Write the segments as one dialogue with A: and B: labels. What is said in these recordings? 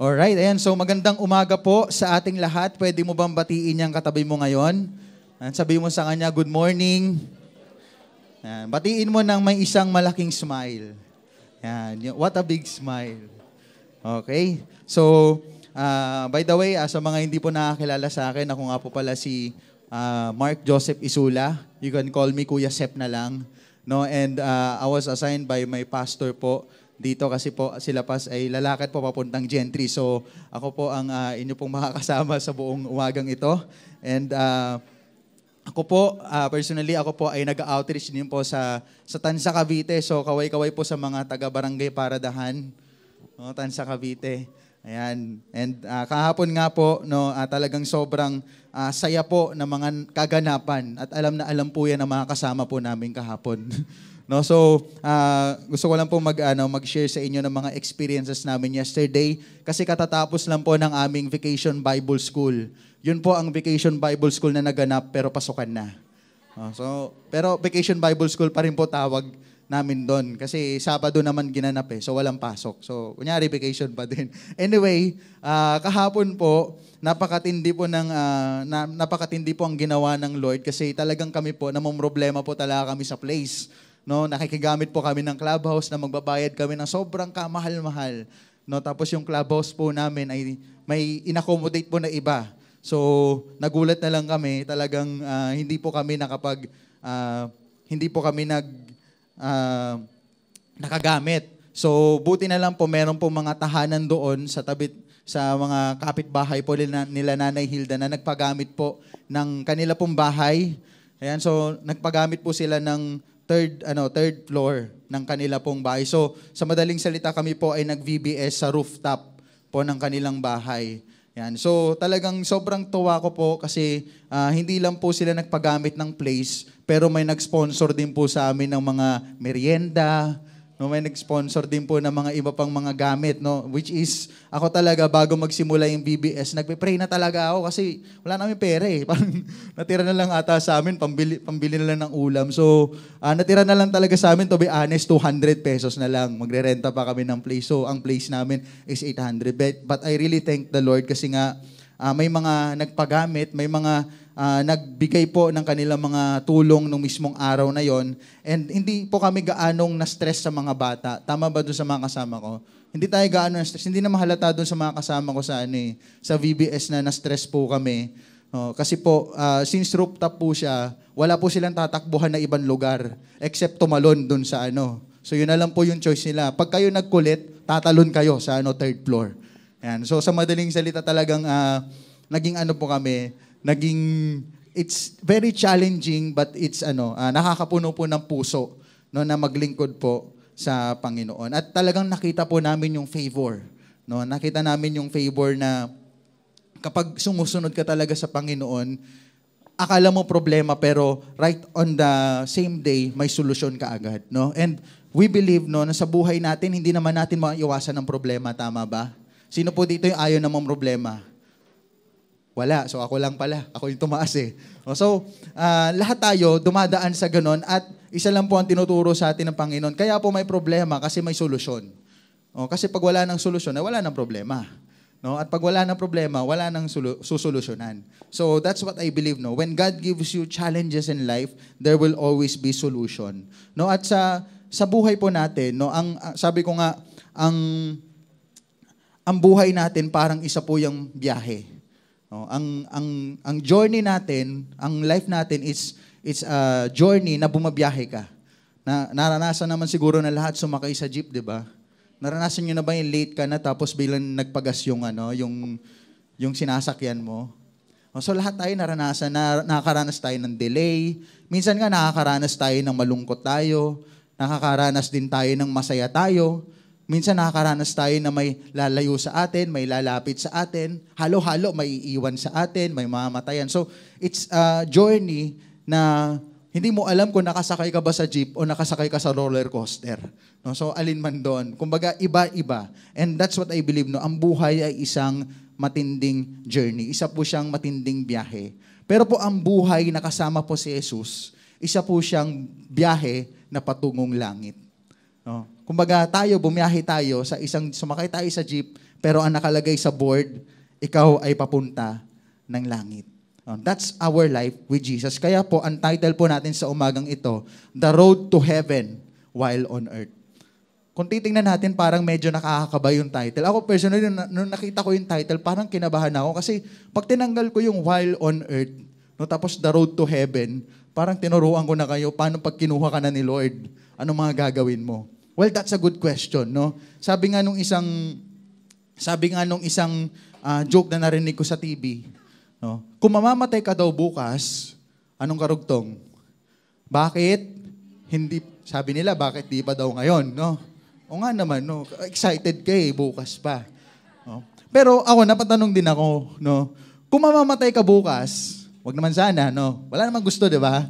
A: Alright, ayan. So magandang umaga po sa ating lahat. Pwede mo bang batiin yung katabi mo ngayon? At sabihin mo sa kanya, good morning. Ayan. Batiin mo ng may isang malaking smile. Ayan. What a big smile. Okay? So, by the way, sa mga hindi po nakakilala sa akin, ako nga po pala si Mark Joseph Isula. You can call me Kuya Sep na lang. No? And I was assigned by my pastor po dito kasi po sila pas ay lalakad po papuntang Gentry. So ako po ang inyo pong makakasama sa buong umagang ito. And ako po, personally, ako po ay nag-outreach din po sa Tansa, Cavite. So kaway-kaway po sa mga taga-barangay Paradahan, no, Tansa, Cavite. Ayan. And kahapon nga po, no, talagang sobrang saya po ng mga kaganapan. At alam na alam po yan ng mga kasama po namin kahapon. No, so gusto ko lang po mag-share sa inyo ng mga experiences namin yesterday kasi katatapos lang po ng aming Vacation Bible School. Yun po ang Vacation Bible School na naganap pero pasukan na. Pero Vacation Bible School pa rin po tawag namin doon kasi Sabado naman ginanap so walang pasok. So kunyari vacation pa din. Anyway, kahapon po napakatindi po ang ginawa ng Lord kasi talagang kami po namomroblema po talaga kami sa place. No, nakikigamit po kami ng clubhouse na magbabayad kami ng sobrang kamahal-mahal. No, tapos yung clubhouse po namin ay may inaccommodate po na iba. So, nagulat na lang kami, talagang hindi po kami nakagamit. So, buti na lang po meron po mga tahanan doon sa tabi sa mga kapitbahay po nila Nanay Hilda na nagpagamit po ng kanila pong bahay. Ayan, so nagpagamit po sila ng third floor ng kanila pong bahay. So, sa madaling salita kami po ay nag-VBS sa rooftop po ng kanilang bahay. Yan. So, talagang sobrang tuwa ko po kasi hindi lang po sila nagpagamit ng place, pero may nag-sponsor din po sa amin ng mga merienda, no, may nag-sponsor din po ng mga iba pang mga gamit, no, which is ako talaga bago magsimula yung BBS, nagpe-pray na talaga ako kasi wala namin pera eh. Parang natira na lang ata sa amin, pambili na lang ng ulam. So, natira na lang talaga sa amin, to be honest, 200 pesos na lang. Magre-renta pa kami ng place. So, ang place namin is 800. But I really thank the Lord kasi nga may mga nagpagamit, may mga nagbigay po ng kanilang mga tulong nung mismong araw na yon. And hindi po kami gaanong na-stress sa mga bata. Tama ba doon sa mga kasama ko? Hindi tayo gaano na-stress. Hindi na mahalata doon sa mga kasama ko sa VBS na na-stress po kami. Kasi po, since rooftop po siya, wala po silang tatakbuhan na ibang lugar except tumalon doon sa So yun na lang po yung choice nila. Pag kayo nagkulit, tatalon kayo sa third floor. Yan. So sa madaling salita talagang naging po kami, it's very challenging but it's nakakapuno po ng puso, no, na maglingkod po sa Panginoon. At talagang nakita po namin yung favor, no? Nakita namin yung favor na kapag sumusunod ka talaga sa Panginoon, akala mo problema pero right on the same day may solusyon ka agad, no? And we believe, no, na sa buhay natin hindi naman natin maiwasan ng problema, tama ba? Sino po dito yung ayaw namang problema? Wala. So ako lang pala. Ako yung tumaas eh. So lahat tayo dumadaan sa ganon at isa lang po ang tinuturo sa atin ng Panginoon. Kaya po may problema kasi may solusyon. Kasi pag wala ng solusyon, wala ng problema. No? At pag wala ng problema, wala ng susolusyonan. So that's what I believe. No? When God gives you challenges in life, there will always be solution. No? At sa buhay po natin, no, sabi ko nga, ang buhay natin parang isa po yung biyahe. Ang journey natin, ang life natin it's a journey na bumabiyahe ka. Naranasan naman siguro na lahat sumakay sa jeep, 'di ba? Naranasan niyo na ba yung late ka na tapos biglang nagpagas yung yung sinasakyan mo? So lahat tayo naranasan, nakakaranas tayo ng delay. Minsan nga nakakaranas tayo ng malungkot tayo, nakakaranas din tayo ng masaya tayo. Minsan nakakaranas tayo na may lalayo sa atin, may lalapit sa atin, halo-halo may iiwan sa atin, may mamatayan. So, it's a journey na hindi mo alam kung nakasakay ka ba sa jeep o nakasakay ka sa roller coaster. No? So, alin man doon. Kumbaga, iba-iba. And that's what I believe. No? Ang buhay ay isang matinding journey. Isa po siyang matinding biyahe. Pero po ang buhay na kasama po si Jesus, isa po siyang biyahe na patungong langit. No? Kumbaga tayo, bumiyahe tayo sumakay tayo sa jeep, pero ang nakalagay sa board, ikaw ay papunta ng langit. That's our life with Jesus. Kaya po, ang title po natin sa umagang ito, The Road to Heaven While on Earth. Kung titingnan natin, parang medyo nakakakaba yung title. Ako personally, nung nakita ko yung title, parang kinabahan ako kasi pag tinanggal ko yung while on earth, no, tapos the road to heaven, parang tinuruan ko na kayo, paano pag kinuha ka na ni Lord, anong mga gagawin mo? Well, that's a good question, no? Sabi nga nung isang joke na narinig ko sa TV, no? Kung mamamatay ka daw bukas, anong karugtong? Bakit? Hindi, sabi nila, bakit di pa daw ngayon, no? O nga naman, no? Excited ka bukas pa. No? Pero ako, napatanong din ako, no? Kung mamamatay ka bukas, wag naman sana, no? Wala namang gusto, di ba?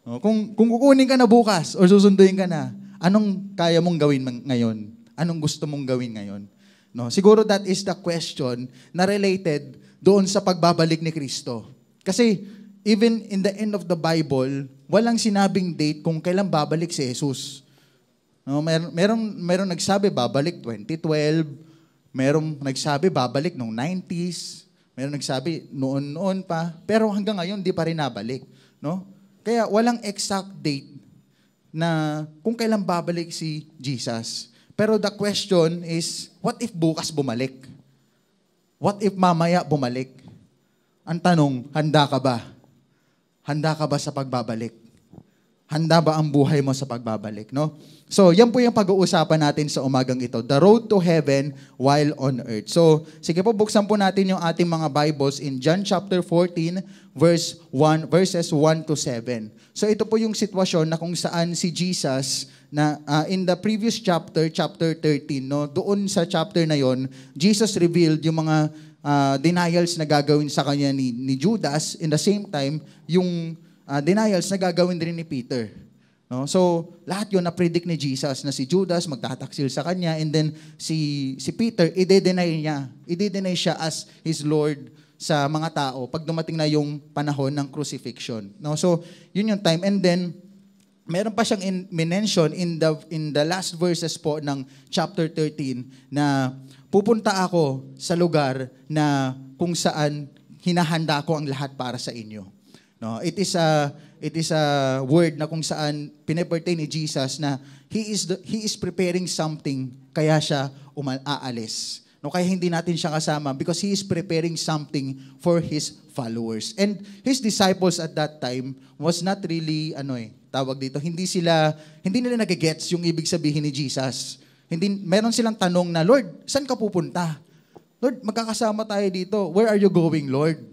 A: No? Kung kukunin ka na bukas or susunduin ka na, anong kaya mong gawin ngayon? Anong gusto mong gawin ngayon? No? Siguro that is the question na related doon sa pagbabalik ni Kristo. Kasi even in the end of the Bible, walang sinabing date kung kailan babalik si Jesus. No, merong nagsabi babalik 2012, merong nagsabi babalik nung 90s, merong nagsabi noon pa, pero hanggang ngayon di pa rin nabalik, no? Kaya walang exact date na kung kailan babalik si Jesus. Pero the question is, what if bukas bumalik? What if mamaya bumalik? Ang tanong, handa ka ba? Handa ka ba sa pagbabalik? Handa ba ang buhay mo sa pagbabalik, no? So, yan po yung pag-uusapan natin sa umagang ito. The road to heaven while on earth. So, sige po, buksan po natin yung ating mga Bibles in John chapter 14, verses 1 to 7. So, ito po yung sitwasyon na kung saan si Jesus, na in the previous chapter 13, no? Doon sa chapter na yon, Jesus revealed yung mga denials na gagawin sa kanya ni Judas. In the same time, yung denials na gagawin din ni Peter. No? So, lahat yun na-predict ni Jesus na si Judas magtataksil sa kanya, and then si Peter, i-deny siya as his Lord sa mga tao pag dumating na yung panahon ng crucifixion. No? So, yun yung time. And then, meron pa siyang mention in the last verses po ng chapter 13 na pupunta ako sa lugar na kung saan hinahanda ko ang lahat para sa inyo. No, it is a word na kung saan pinapertain ni Jesus na he is preparing something kaya siya aalis. No, kaya hindi natin siya kasama because he is preparing something for his followers. And his disciples at that time was not really hindi nila nagigets yung ibig sabihin ni Jesus. Meron silang tanong na, Lord, saan ka pupunta? Lord, magkakasama tayo dito. Where are you going, Lord?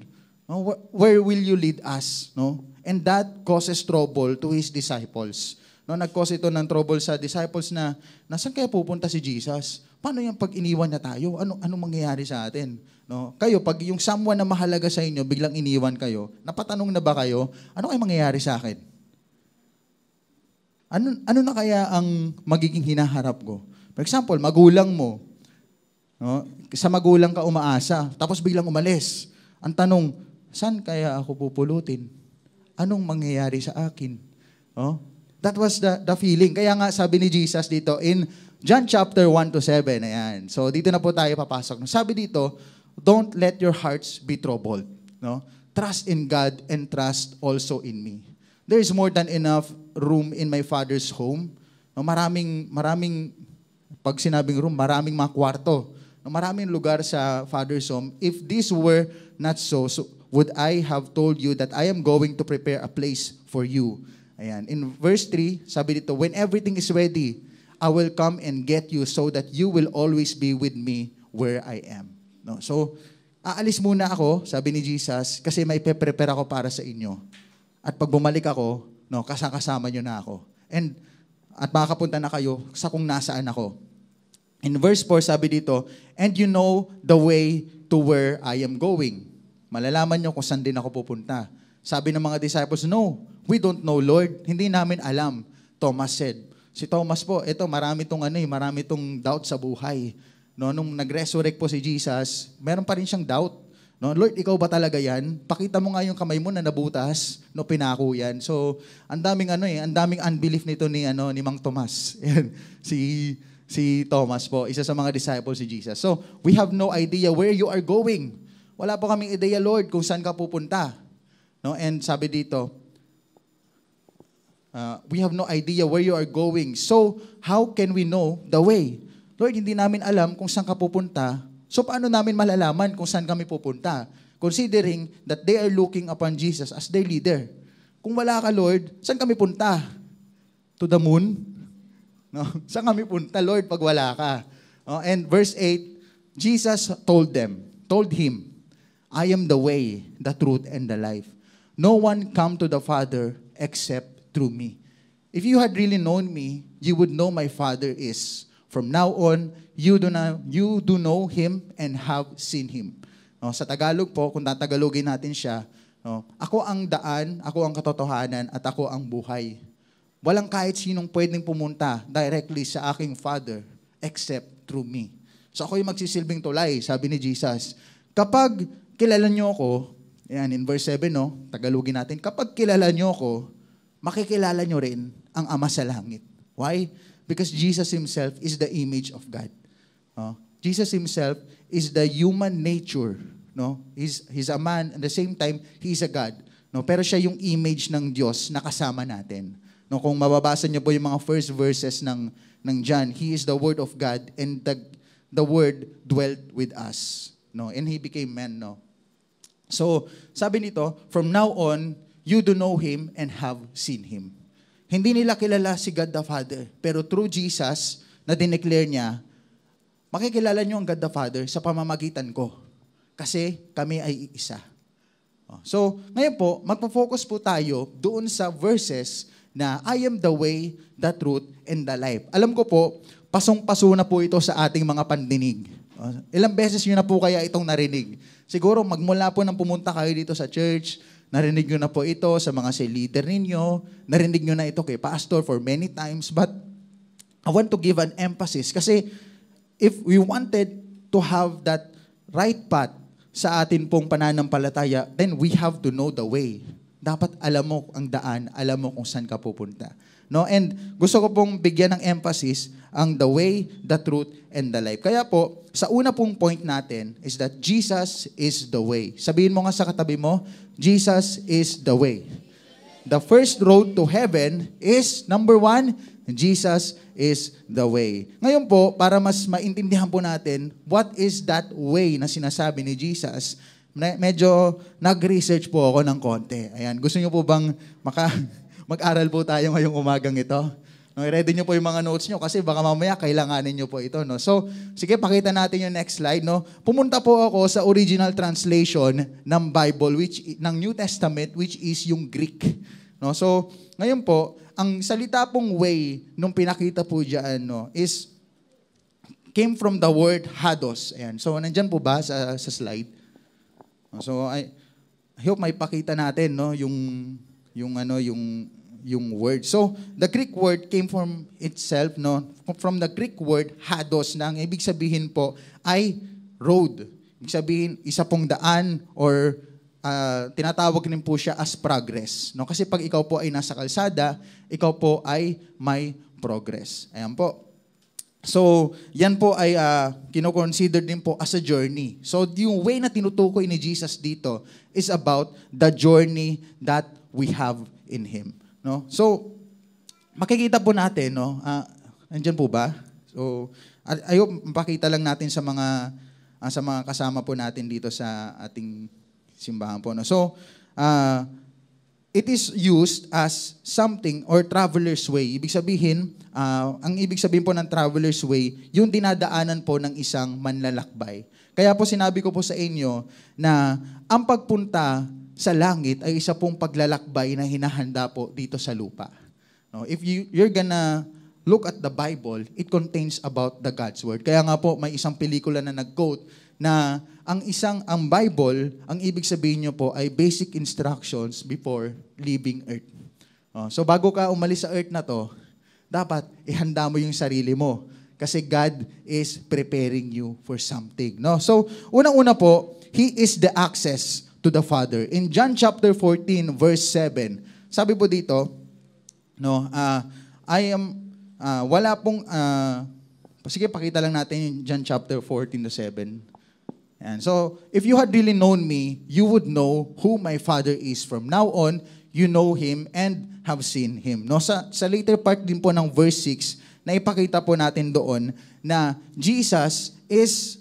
A: No, where will you lead us? No? And that causes trouble to his disciples. No, nag-cause ito ng trouble sa disciples na, saan kaya pupunta si Jesus? Paano yung pag iniwan na tayo? Ano mangyayari sa atin? No? Kayo, pag yung someone na mahalaga sa inyo, biglang iniwan kayo, napatanong na ba kayo, ano kaya mangyayari sa akin? Ano na kaya ang magiging hinaharap ko? For example, magulang mo. No? Sa magulang ka umaasa, tapos biglang umalis. Ang tanong, saan kaya ako pupulutin? Anong mangyayari sa akin? Oh? That was the feeling. Kaya nga sabi ni Jesus dito in John chapter 1 to 7. Ayan. So dito na po tayo papasok. Sabi dito, don't let your hearts be troubled. No? Trust in God and trust also in me. There is more than enough room in my Father's home. No? Maraming, pag sinabing room, maraming mga kwarto. No? Maraming lugar sa Father's home. If this were not so would I have told you that I am going to prepare a place for you. Ayan. In verse 3, sabi dito, when everything is ready, I will come and get you so that you will always be with me where I am. No? So, aalis muna ako, sabi ni Jesus, kasi may prepare ako para sa inyo. At pag bumalik ako, no, kasama nyo na ako. At makakapunta na kayo sa kung nasaan ako. In verse 4, sabi dito, and you know the way to where I am going. Malalaman nyo kung saan din ako pupunta. Sabi ng mga disciples, no, we don't know, Lord. Hindi namin alam. Thomas said. Si Thomas po, marami tong doubt sa buhay. No, nung nag-resurrect po si Jesus, meron pa rin siyang doubt. No, Lord, ikaw ba talaga yan? Pakita mo nga yung kamay mo na nabutas, no, pinako yan. So, ang daming ang daming unbelief nito ni Mang Tomas. Yan, si Thomas po, isa sa mga disciples si Jesus. So, we have no idea where you are going. Wala po kaming ideya, Lord, kung saan ka pupunta. No, and sabi dito, we have no idea where you are going. So, how can we know the way? Lord, hindi namin alam kung saan ka pupunta. So, paano namin malalaman kung saan kami pupunta? Considering that they are looking upon Jesus as their leader. Kung wala ka, Lord, saan kami punta? To the moon? No? Saan kami punta, Lord, pag wala ka? And verse 8, Jesus told him, I am the way, the truth, and the life. No one come to the Father except through me. If you had really known me, you would know my Father is. From now on, you do know Him and have seen Him. No, sa Tagalog po, kung tatagalogin natin siya, no, ako ang daan, ako ang katotohanan, at ako ang buhay. Walang kahit sinong pwedeng pumunta directly sa aking Father except through me. So ako yung magsisilbing tulay, sabi ni Jesus. Kapag kilala nyo ako, yan, in verse 7, no, tagalogin natin, kapag kilala nyo ako, makikilala nyo rin ang Ama sa langit. Why? Because Jesus Himself is the image of God. Jesus Himself is the human nature. No? He's a man, at the same time, He's a God. No? Pero siya yung image ng Diyos na kasama natin. No? Kung mababasa niyo po yung mga first verses ng John, He is the Word of God and the Word dwelt with us. No? And He became man. No? So, sabi nito, from now on, you do know Him and have seen Him. Hindi nila kilala si God the Father, pero through Jesus, na dineclare niya, makikilala niyo ang God the Father sa pamamagitan ko. Kasi kami ay iisa. So, ngayon po, magpo-focus po tayo doon sa verses na I am the way, the truth, and the life. Alam ko po, pasong-paso na po ito sa ating mga pandinig. Ilang beses nyo na po kaya itong narinig? Siguro magmula po nang pumunta kayo dito sa church, narinig nyo na po ito sa mga leader ninyo, narinig nyo na ito kay pastor for many times, but I want to give an emphasis kasi if we wanted to have that right path sa atin pong pananampalataya, then we have to know the way. Dapat alam mo ang daan, alam mo kung saan ka pupunta. No? And gusto ko pong bigyan ng emphasis ang the way, the truth, and the life. Kaya po, sa una pong point natin is that Jesus is the way. Sabihin mo nga sa katabi mo, Jesus is the way. The first road to heaven is, number 1, Jesus is the way. Ngayon po, para mas maintindihan po natin, what is that way na sinasabi ni Jesus, medyo nag-research po ako ng konti. Ayan, gusto niyo po bang mag-aral po tayo ngayong umagang ito? No, ready niyo po yung mga notes niyo kasi baka mamaya kailanganin niyo po ito. No? So, sige, pakita natin yung next slide. No? Pumunta po ako sa original translation ng Bible, ng New Testament, which is yung Greek. No? So, ngayon po, ang salita pong way nung pinakita po dyan, no, is came from the word hados. Ayan. So, nandyan po ba sa slide? So, I hope may pakita natin, no, yung word. So, the Greek word came from itself, no, from the Greek word hados, na ang ibig sabihin po ay road. Ibig sabihin, isa pong daan or tinatawag rin po siya as progress. No? Kasi pag ikaw po ay nasa kalsada, ikaw po ay may progress. Ayan po. So, yan po ay kino-consider din po as a journey. So, yung way na tinutukoy ni Jesus dito is about the journey that we have in Him. No? So, makikita po natin, no? Nandiyan po ba? So, I hope mapakita lang natin sa mga kasama po natin dito sa ating simbahan po. No? So, it is used as something or traveler's way. Ibig sabihin, ang ibig sabihin po ng traveler's way, yung dinadaanan po ng isang manlalakbay. Kaya po sinabi ko po sa inyo na ang pagpunta sa langit ay isa pong paglalakbay na hinahanda po dito sa lupa. No? If you're gonna look at the Bible, it contains about the God's Word. Kaya nga po, may isang pelikula na nag-quote na ang Bible, ang ibig sabihin nyo po ay basic instructions before leaving earth. So bago ka umalis sa earth na to, dapat ihanda mo yung sarili mo. Kasi God is preparing you for something. No? So, unang-una po, He is the access to the Father. In John chapter 14, verse 7, sabi po dito, no, wala pong, sige, pakita lang natin yung John chapter 14 to 7. And so, if you had really known me, you would know who my Father is. From now on, you know Him and have seen Him. No, sa later part din po ng verse 6, na ipakita po natin doon na Jesus is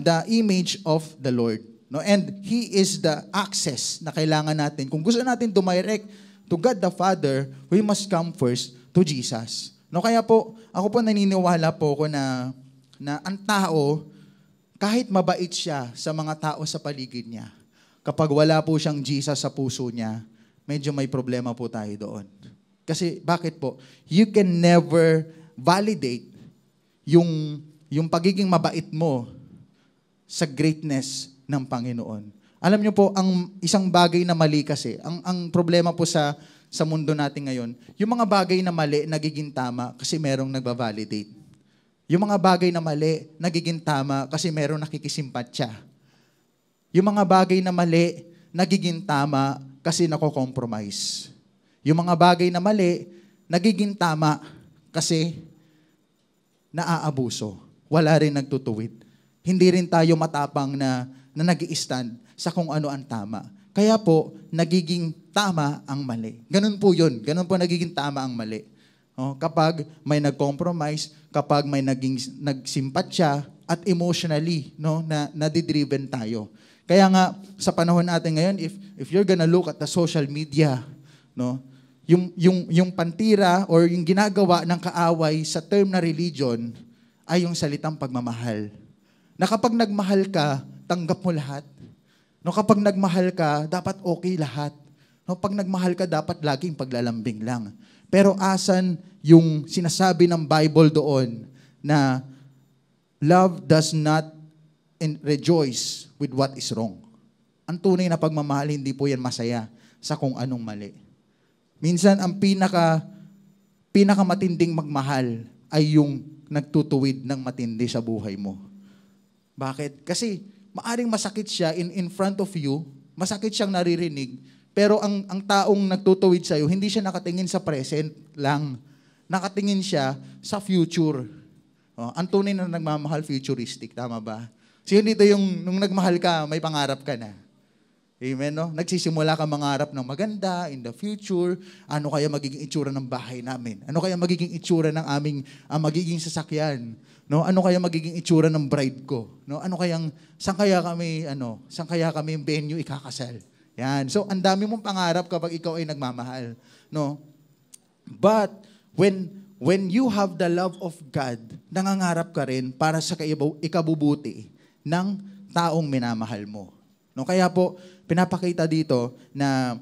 A: the image of the Lord. No, and He is the access na kailangan natin. Kung gusto natin dumirect to God the Father, we must come first to Jesus. No, kaya po, ako po naniniwala po ako na ang tao, kahit mabait siya sa mga tao sa paligid niya, kapag wala po siyang Jesus sa puso niya, medyo may problema po tayo doon. Kasi bakit po? You can never validate yung pagiging mabait mo sa greatness ng Panginoon. Alam niyo po, ang isang bagay na mali kasi, ang problema po sa mundo natin ngayon, yung mga bagay na mali nagiging tama kasi merong nagbavalidate. Yung mga bagay na mali, nagiging tama kasi meron nakikisimpatya. Yung mga bagay na mali, nagiging tama kasi nako-compromise. Yung mga bagay na mali, nagiging tama kasi naaabuso. Wala rin nagtutuwid. Hindi rin tayo matapang na nag-i-stand sa kung ano ang tama. Kaya po, nagiging tama ang mali. Ganun po yun. Ganun po nagiging tama ang mali. Kapag may nag-compromise, kapag may nagsimpatya, at emotionally, no, na nadidriven tayo. Kaya nga, sa panahon natin ngayon, if you're gonna look at the social media, no, yung pantira or yung ginagawa ng kaaway sa term na religion ay yung salitang pagmamahal. Na kapag nagmahal ka, tanggap mo lahat. No, kapag nagmahal ka, dapat okay lahat. No, pag nagmahal ka, dapat laging paglalambing lang. Pero asan yung sinasabi ng Bible doon na love does not rejoice with what is wrong. Ang tunay na pagmamahal, hindi po yan masaya sa kung anong mali. Minsan, ang pinakamatinding magmahal ay yung nagtutuwid ng matindi sa buhay mo. Bakit? Kasi maaring masakit siya in front of you, masakit siyang naririnig, pero ang taong nagtutuwid sa'yo, hindi siya nakatingin sa present lang. Nakatingin siya sa future. Ang tunay na nagmamahal, futuristic. Tama ba? So yun dito yung, nung nagmahal ka, may pangarap ka na. Amen, no? Nagsisimula ka mangarap ng maganda in the future. Ano kaya magiging itsura ng bahay namin? Ano kaya magiging itsura ng aming magiging sasakyan? No? Ano kaya magiging itsura ng bride ko? No? Saan kaya kami yung venue ikakasal? Yan. So, ang dami mong pangarap kapag ikaw ay nagmamahal. No? But, when you have the love of God, nangangarap ka rin para sa ikabubuti ng taong minamahal mo. No? Kaya po, pinapakita dito na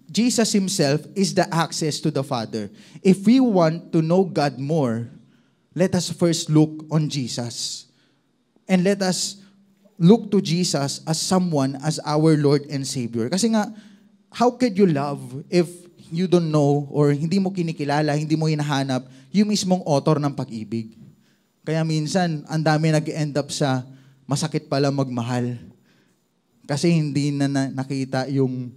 A: Jesus Himself is the access to the Father. If we want to know God more, let us first look on Jesus. And let us look to Jesus as someone, as our Lord and Savior. Kasi nga, how could you love if you don't know or hindi mo kinikilala, hindi mo hinahanap yung mismong author ng pag-ibig? Kaya minsan, ang dami nag-end up sa masakit pala magmahal. Kasi hindi na nakita yung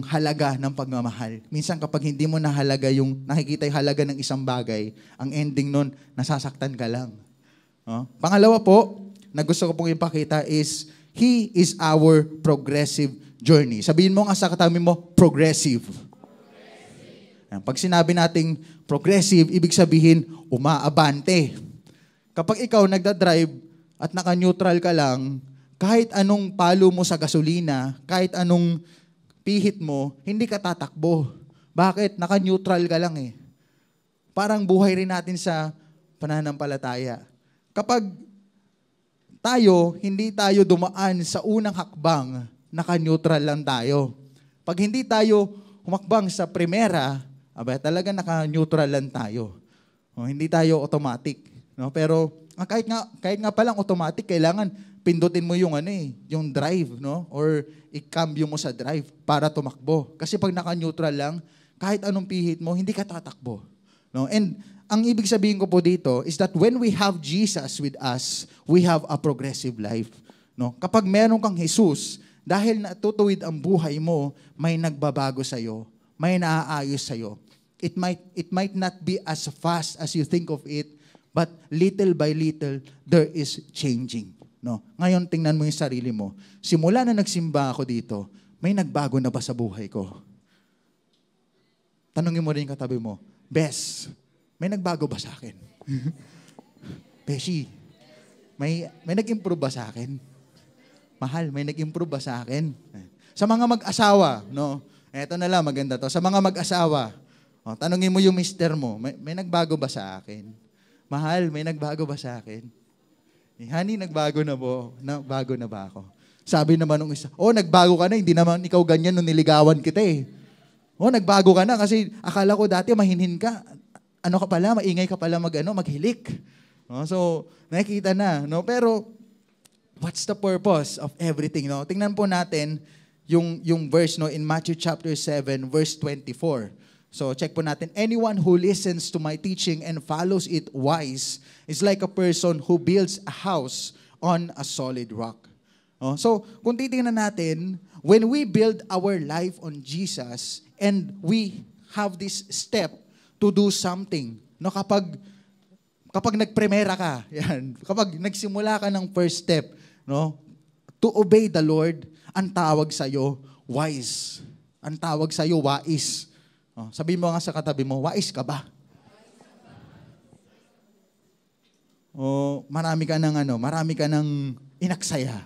A: halaga ng pagmamahal. Minsan kapag hindi mo nakikita yung halaga ng isang bagay, ang ending nun, nasasaktan ka lang. Pangalawa po, na gusto ko pong ipakita is, He is our progressive journey. Sabihin mo nga sa katabi mo, progressive. Pag sinabi nating progressive, ibig sabihin, umaabante. Kapag ikaw nagdadrive at naka-neutral ka lang, kahit anong palo mo sa gasolina, kahit anong pihit mo, hindi ka tatakbo. Bakit? Naka-neutral ka lang eh. Parang buhay rin natin sa pananampalataya. Kapag hindi tayo dumaan sa unang hakbang, naka-neutral lang tayo. Pag hindi tayo humakbang sa primera, talaga naka-neutral lang tayo. Hindi tayo automatic. No? Pero kahit nga palang automatic, kailangan pindutin mo yung drive, no? Or i-cambio mo sa drive para tumakbo. Kasi pag naka-neutral lang, kahit anong pihit mo, hindi ka tatakbo. No? And ang ibig sabihin ko po dito is that when we have Jesus with us, we have a progressive life. No? Kapag meron kang Jesus, dahil natutuwid ang buhay mo, may nagbabago sa'yo, may naaayos sa'yo. It might not be as fast as you think of it, but little by little, there is changing. No? Ngayon, tingnan mo yung sarili mo. Simula na nagsimba ako dito, may nagbago na ba sa buhay ko? Tanungin mo rin yung katabi mo, Bes, may nagbago ba sa akin? Beshi, may nag-improve ba sa akin? Mahal, may nag-improve ba sa akin? Sa mga mag-asawa, no? Eto na lang, maganda to. Sa mga mag-asawa, tanungin mo yung mister mo, may nagbago ba sa akin? Mahal, may nagbago ba sa akin? Honey, nagbago na po. Bago na ba ako? Sabi naman ng isa, nagbago ka na, hindi naman ikaw ganyan nung niligawan kita eh. Nagbago ka na kasi akala ko dati mahinhin ka. Ano ka pala, maingay ka pala maghilik. So, nakikita na. No? Pero, what's the purpose of everything? No? Tingnan po natin yung verse no, in Matthew chapter 7, verse 24. So, check po natin. Anyone who listens to my teaching and follows it wise is like a person who builds a house on a solid rock. So, kung titingnan natin, when we build our life on Jesus and we have this step to do something, no, kapag nagpremera ka, yan, kapag nagsimula ka ng first step, no, to obey the Lord, ang tawag sa'yo, wise. Ang tawag sa'yo, wais. Sabihin mo nga sa katabi mo, wais ka ba? Marami ka ng inaksaya.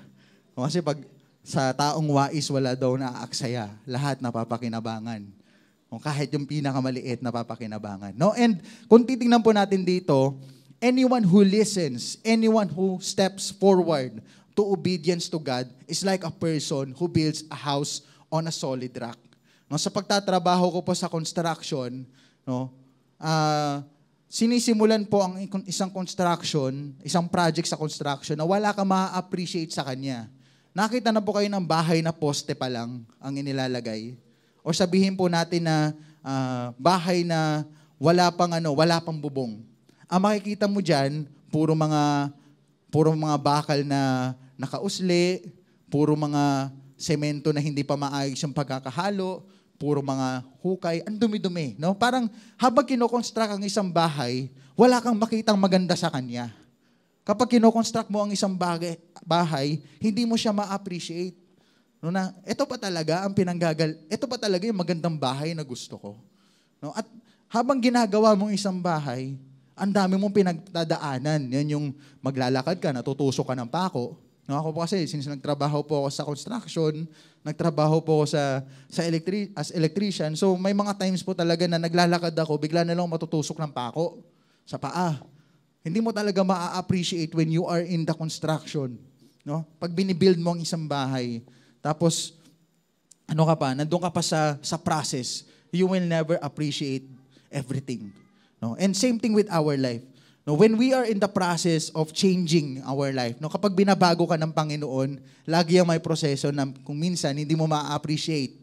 A: Kasi pag sa taong wais, wala daw naaaksaya. Lahat napapakinabangan. Kahit yung pinakamaliit, napapakinabangan. No? And kung titingnan po natin dito, anyone who listens, anyone who steps forward to obedience to God is like a person who builds a house on a solid rock. No, sa pagtatrabaho ko po sa construction, no, sinisimulan po ang isang project sa construction na wala ka ma-appreciate sa kanya. Nakita na po kayo ng bahay na poste pa lang ang inilalagay. O sabihin po natin na bahay na wala pang bubong. Ang makikita mo diyan, puro mga bakal na nakausli, puro mga semento na hindi pa maayos yung pagkakahalo, puro mga hukay, ang dumi-dumi. No? Parang habang kinoconstruct ang isang bahay, wala kang makitang maganda sa kanya. Kapag kinoconstruct mo ang isang bahay, hindi mo siya ma-appreciate. No, na, ito pa talaga yung magandang bahay na gusto ko. No? At habang ginagawa mong isang bahay, ang dami mong pinagdadaanan. Yan yung maglalakad ka, natutusok ka ng pako. No, ako po kasi, since nagtrabaho po ako sa construction, nagtrabaho po ako as electrician, so may mga times po talaga na naglalakad ako, bigla na lang matutusok ng pako sa paa. Hindi mo talaga ma-appreciate when you are in the construction. No? Pag binibuild mo ang isang bahay, tapos, nandun ka pa sa process, you will never appreciate everything. No? And same thing with our life. No, when we are in the process of changing our life, no, kapag binabago ka ng Panginoon, lagi ang may proseso na kung minsan hindi mo ma-appreciate.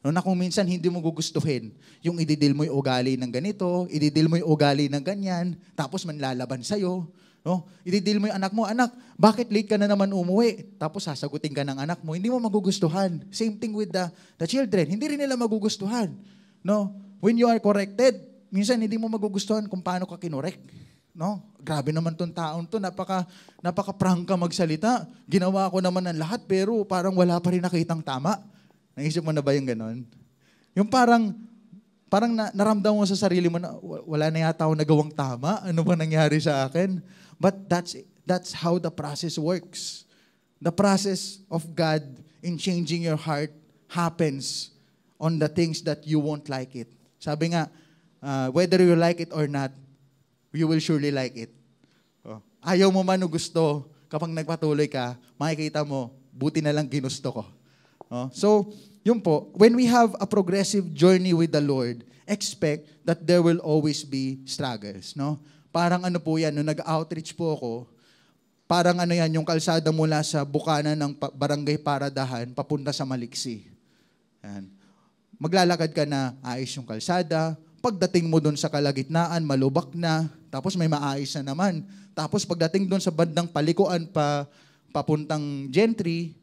A: No, na kung minsan hindi mo gugustuhin. Yung ididil mo yung ugali ng ganito, ididil mo yung ugali ng ganyan, tapos manlalaban sa'yo. No? Ididil mo yung anak mo, anak, bakit late ka na naman umuwi? Tapos sasagutin ka ng anak mo, hindi mo magugustuhan. Same thing with the children, hindi rin nila magugustuhan. No? When you are corrected, minsan hindi mo magugustuhan kung paano ka kinorek. No? Grabe naman tong taon to, napaka-prangka magsalita. Ginawa ko naman ang lahat pero parang wala pa rin nakitang tama. Naisip mo na ba yung ganon? Yung parang naramdaman mo sa sarili mo na wala na yata ako nagawang tama. Ano ba nangyari sa akin? But that's how the process works. The process of God in changing your heart happens on the things that you won't like it. Sabi nga, whether you like it or not, you will surely like it. Ayaw mo man o gusto, kapag nagpatuloy ka, makikita mo, buti na lang ginusto ko. So, yun po, when we have a progressive journey with the Lord, expect that there will always be struggles. No? Parang ano po yan, nung nag-outreach po ako, parang ano yan, yung kalsada mula sa bukana ng Barangay Paradahan, papunta sa Maliksi. Yan. Maglalakad ka na, ayos yung kalsada, Pagdating mo doon sa kalagitnaan, malubak na, tapos may maayos na naman. Tapos pagdating doon sa bandang palikuan papuntang Gentry,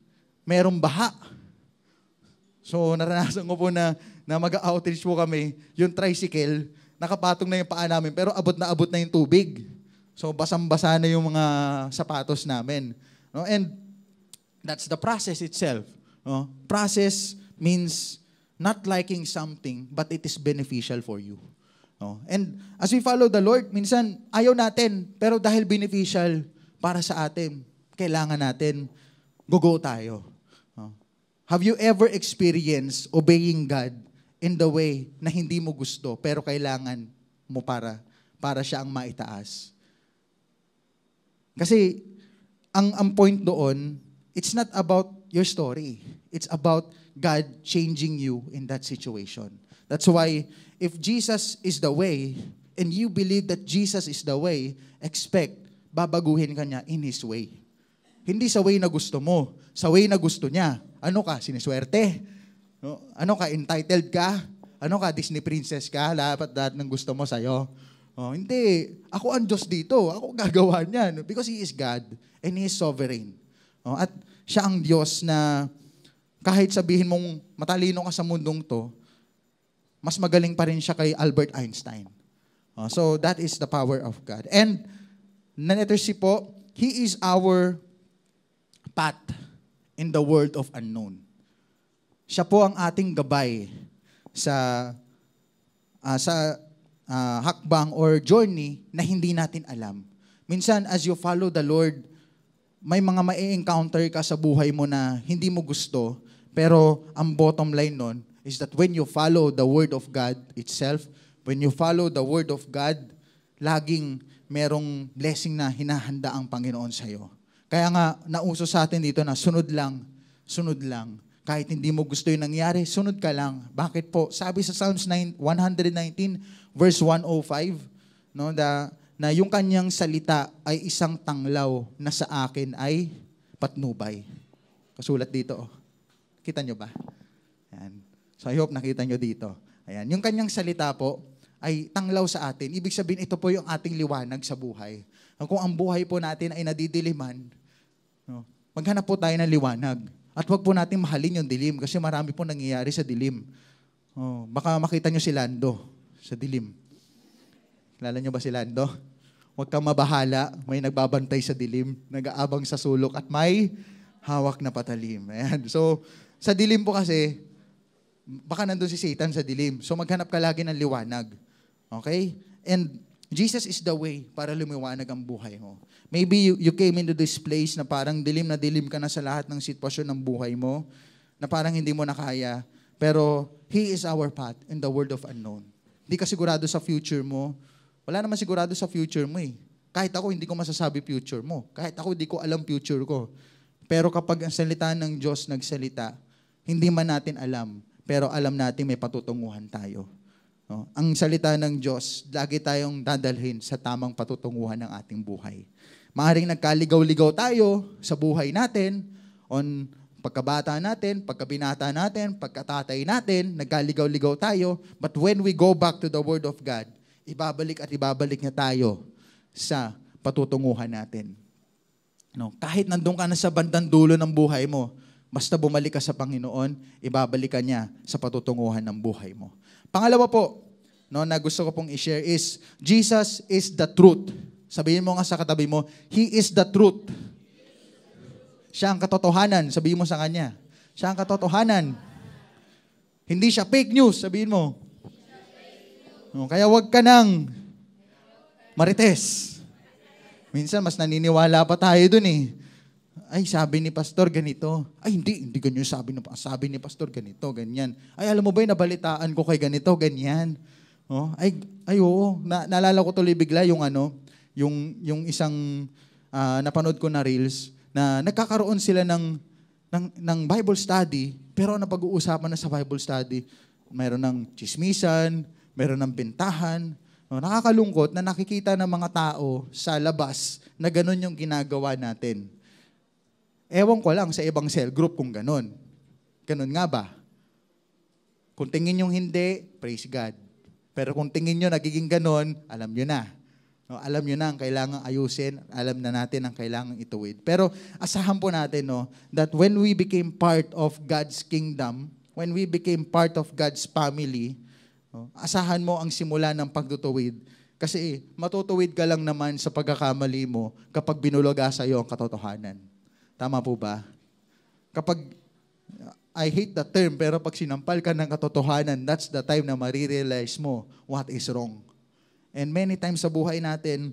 A: merong baha. So naranasan ko po na mag-outreach po kami, yung tricycle, nakapatong na yung paa namin, pero abot na yung tubig. So basang-basa na yung mga sapatos namin. No? And that's the process itself. No? Process means not liking something, but it is beneficial for you. No? And as we follow the Lord, minsan ayaw natin, pero dahil beneficial para sa atin, kailangan natin go tayo. No? Have you ever experienced obeying God in the way na hindi mo gusto, pero kailangan mo para siya ang maitaas? Kasi ang point doon, it's not about your story. It's about God changing you in that situation. That's why if Jesus is the way and you believe that Jesus is the way, expect babaguhin ka niya in His way. Hindi sa way na gusto mo, sa way na gusto niya. Ano ka, siniswerte? No? Ano ka, entitled ka? Ano ka, Disney princess ka? Lahat ng gusto mo sa'yo. Oh, hindi. Ako ang Diyos dito. Ako gagawa niyan. Because He is God and He is sovereign. Oh, at siya ang Diyos na kahit sabihin mong matalino ka sa mundong to, mas magaling pa rin siya kay Albert Einstein. Oh, so that is the power of God. And letter C po, He is our path in the world of unknown. Siya po ang ating gabay sa hakbang or journey na hindi natin alam. Minsan, as you follow the Lord, may mga ma-encounter ka sa buhay mo na hindi mo gusto, pero ang bottom line nun is that when you follow the Word of God itself, when you follow the Word of God, laging merong blessing na hinahanda ang Panginoon sa'yo. Kaya nga, nauso sa atin dito na sunod lang. Kahit hindi mo gusto yung nangyari, sunod ka lang. Bakit po? Sabi sa Psalms 119, verse 105, no, na yung kanyang salita ay isang tanglaw na sa akin ay patnubay. Kasulat dito. Kita nyo ba? Ayan. So I hope nakita nyo dito. Ayan. Yung kanyang salita po ay tanglaw sa atin. Ibig sabihin, ito po yung ating liwanag sa buhay. Kung ang buhay po natin ay nadidiliman, no, maghanap po tayo ng liwanag. At wag po natin mahalin yung dilim kasi marami po nangyayari sa dilim. Oh, baka makita nyo si Lando sa dilim. Kilala nyo ba si Lando? Huwag kang mabahala, may nagbabantay sa dilim, nag-aabang sa sulok at may hawak na patalim. Ayan. So, sa dilim po kasi, baka nandun si Satan sa dilim. So, maghanap ka lagi ng liwanag. Okay? And Jesus is the way para lumiwanag ang buhay mo. Maybe you came into this place na parang dilim na dilim ka na sa lahat ng sitwasyon ng buhay mo, na parang hindi mo na kaya, pero He is our path in the world of unknown. Hindi ka sigurado sa future mo. Wala naman sigurado sa future mo eh. Kahit ako, hindi ko masasabi future mo. Kahit ako, hindi ko alam future ko. Pero kapag ang salita ng Diyos nagsalita, hindi man natin alam, pero alam natin may patutunguhan tayo. No? Ang salita ng Diyos, lagi tayong dadalhin sa tamang patutunguhan ng ating buhay. Maaaring nagkaligaw-ligaw tayo sa buhay natin, on pagkabata natin, pagkabinata natin, pagkatatay natin, nagkaligaw-ligaw tayo, but when we go back to the Word of God, ibabalik at ibabalik niya tayo sa patutunguhan natin. No? Kahit nandun ka na sa bandang dulo ng buhay mo, basta bumalik ka sa Panginoon, ibabalik ka niya sa patutunguhan ng buhay mo. Pangalawa po, no, na gusto ko pong i-share is, Jesus is the truth. Sabihin mo nga sa katabi mo, He is the truth. Siya ang katotohanan. Sabihin mo sa Kanya. Siya ang katotohanan. Hindi siya fake news. Sabihin mo. No, kaya wag ka nang marites. Minsan, mas naniniwala pa tayo dun eh. Ay, sabi ni pastor ganito. Ay, hindi ganyan sabi ni pastor ganito, ganyan. Ay, alam mo ba yung nabalitaan ko kay ganito, ganyan. Oh, oo. Naalala ko tuloy bigla yung isang napanood ko na reels na nagkakaroon sila ng Bible study, pero napag-uusapan na sa Bible study, mayroon ng chismisan, mayroon ng bentahan. No, nakakalungkot na nakikita ng mga tao sa labas na ganun yung ginagawa natin. Ewan ko lang sa ibang cell group kung ganun. Ganun nga ba? Kung tingin yung hindi, praise God. Pero kung tingin nyo nagiging ganon, alam nyo na. No, alam nyo na ang kailangang ayusin, alam na natin ang kailangang ituwid. Pero asahan po natin that when we became part of God's kingdom, when we became part of God's family, asahan mo ang simula ng pagtutuwid. Kasi matutuwid ka lang naman sa pagkakamali mo kapag binulaga sa iyo ang katotohanan. Tama po ba? Kapag, I hate the term, pero pag sinampal ka ng katotohanan, that's the time na marirealize mo what is wrong. And many times sa buhay natin,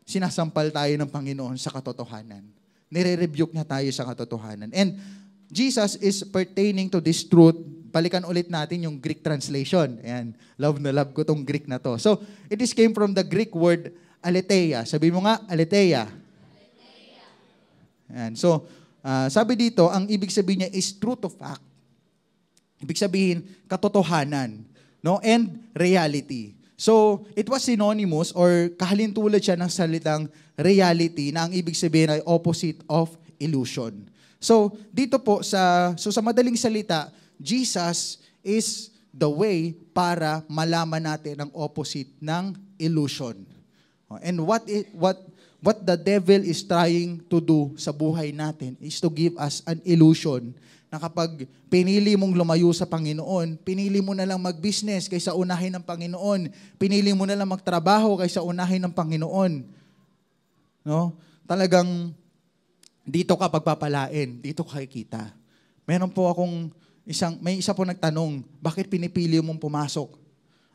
A: sinasampal tayo ng Panginoon sa katotohanan. Nire-rebuke niya tayo sa katotohanan. And Jesus is pertaining to this truth. Balikan ulit natin yung Greek translation. Ayan, love na love ko tong Greek na to. So, it is came from the Greek word aletheia. Sabi mo nga, aletheia. Ayan, so, sabi dito, ang ibig sabihin niya is truth of fact. Ibig sabihin, katotohanan. No? And reality. So, it was synonymous or kahalintulad siya ng salitang reality na ang ibig sabihin ay opposite of illusion. So, dito po, sa madaling salita, Jesus is the way para malaman natin ang opposite ng illusion. And what the devil is trying to do sa buhay natin is to give us an illusion na kapag pinili mong lumayo sa Panginoon, pinili mo na lang mag-business kaysa unahin ng Panginoon, pinili mo na lang magtrabaho kaysa unahin ng Panginoon. No? Talagang dito ka pagpapalain, dito ka kikita. Meron po akong may isa po nagtanong, bakit pinipili mong pumasok?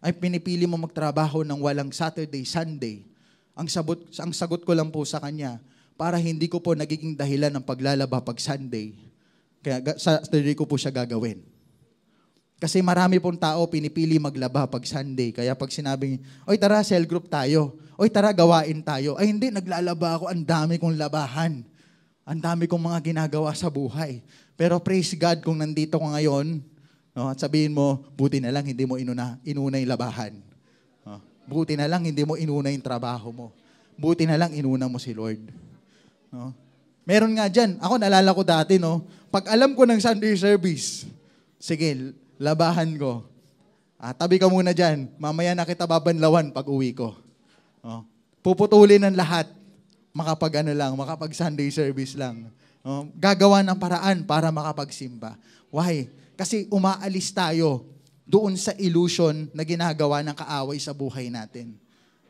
A: Ay pinipili mo magtrabaho ng walang Saturday, Sunday? Ang sagot ko lang po sa kanya, para hindi ko po nagiging dahilan ng paglalaba pag Sunday. Kaya Saturday ko po siya gagawin. Kasi marami pong tao pinipili maglaba pag Sunday. Kaya pag sinabing, oy tara, cell group tayo. Oy tara, gawain tayo. Ay hindi, naglalaba ako. Ang dami kong labahan. Ang dami kong mga ginagawa sa buhay. Pero praise God kung nandito ko ngayon, no, at sabihin mo, buti na lang hindi mo inuna yung labahan. No, buti na lang hindi mo inuna yung trabaho mo. Buti na lang inuna mo si Lord. No? Meron nga dyan. Ako naalala ko dati, pag alam ko ng Sunday service, sige, labahan ko. Tabi ka muna dyan. Mamaya na kita babanlawan pag uwi ko. Puputulin ng lahat. Makapag Sunday service lang. Gagawa ng paraan para makapagsimba. Why? Kasi umaalis tayo doon sa illusion na ginagawa ng kaaway sa buhay natin.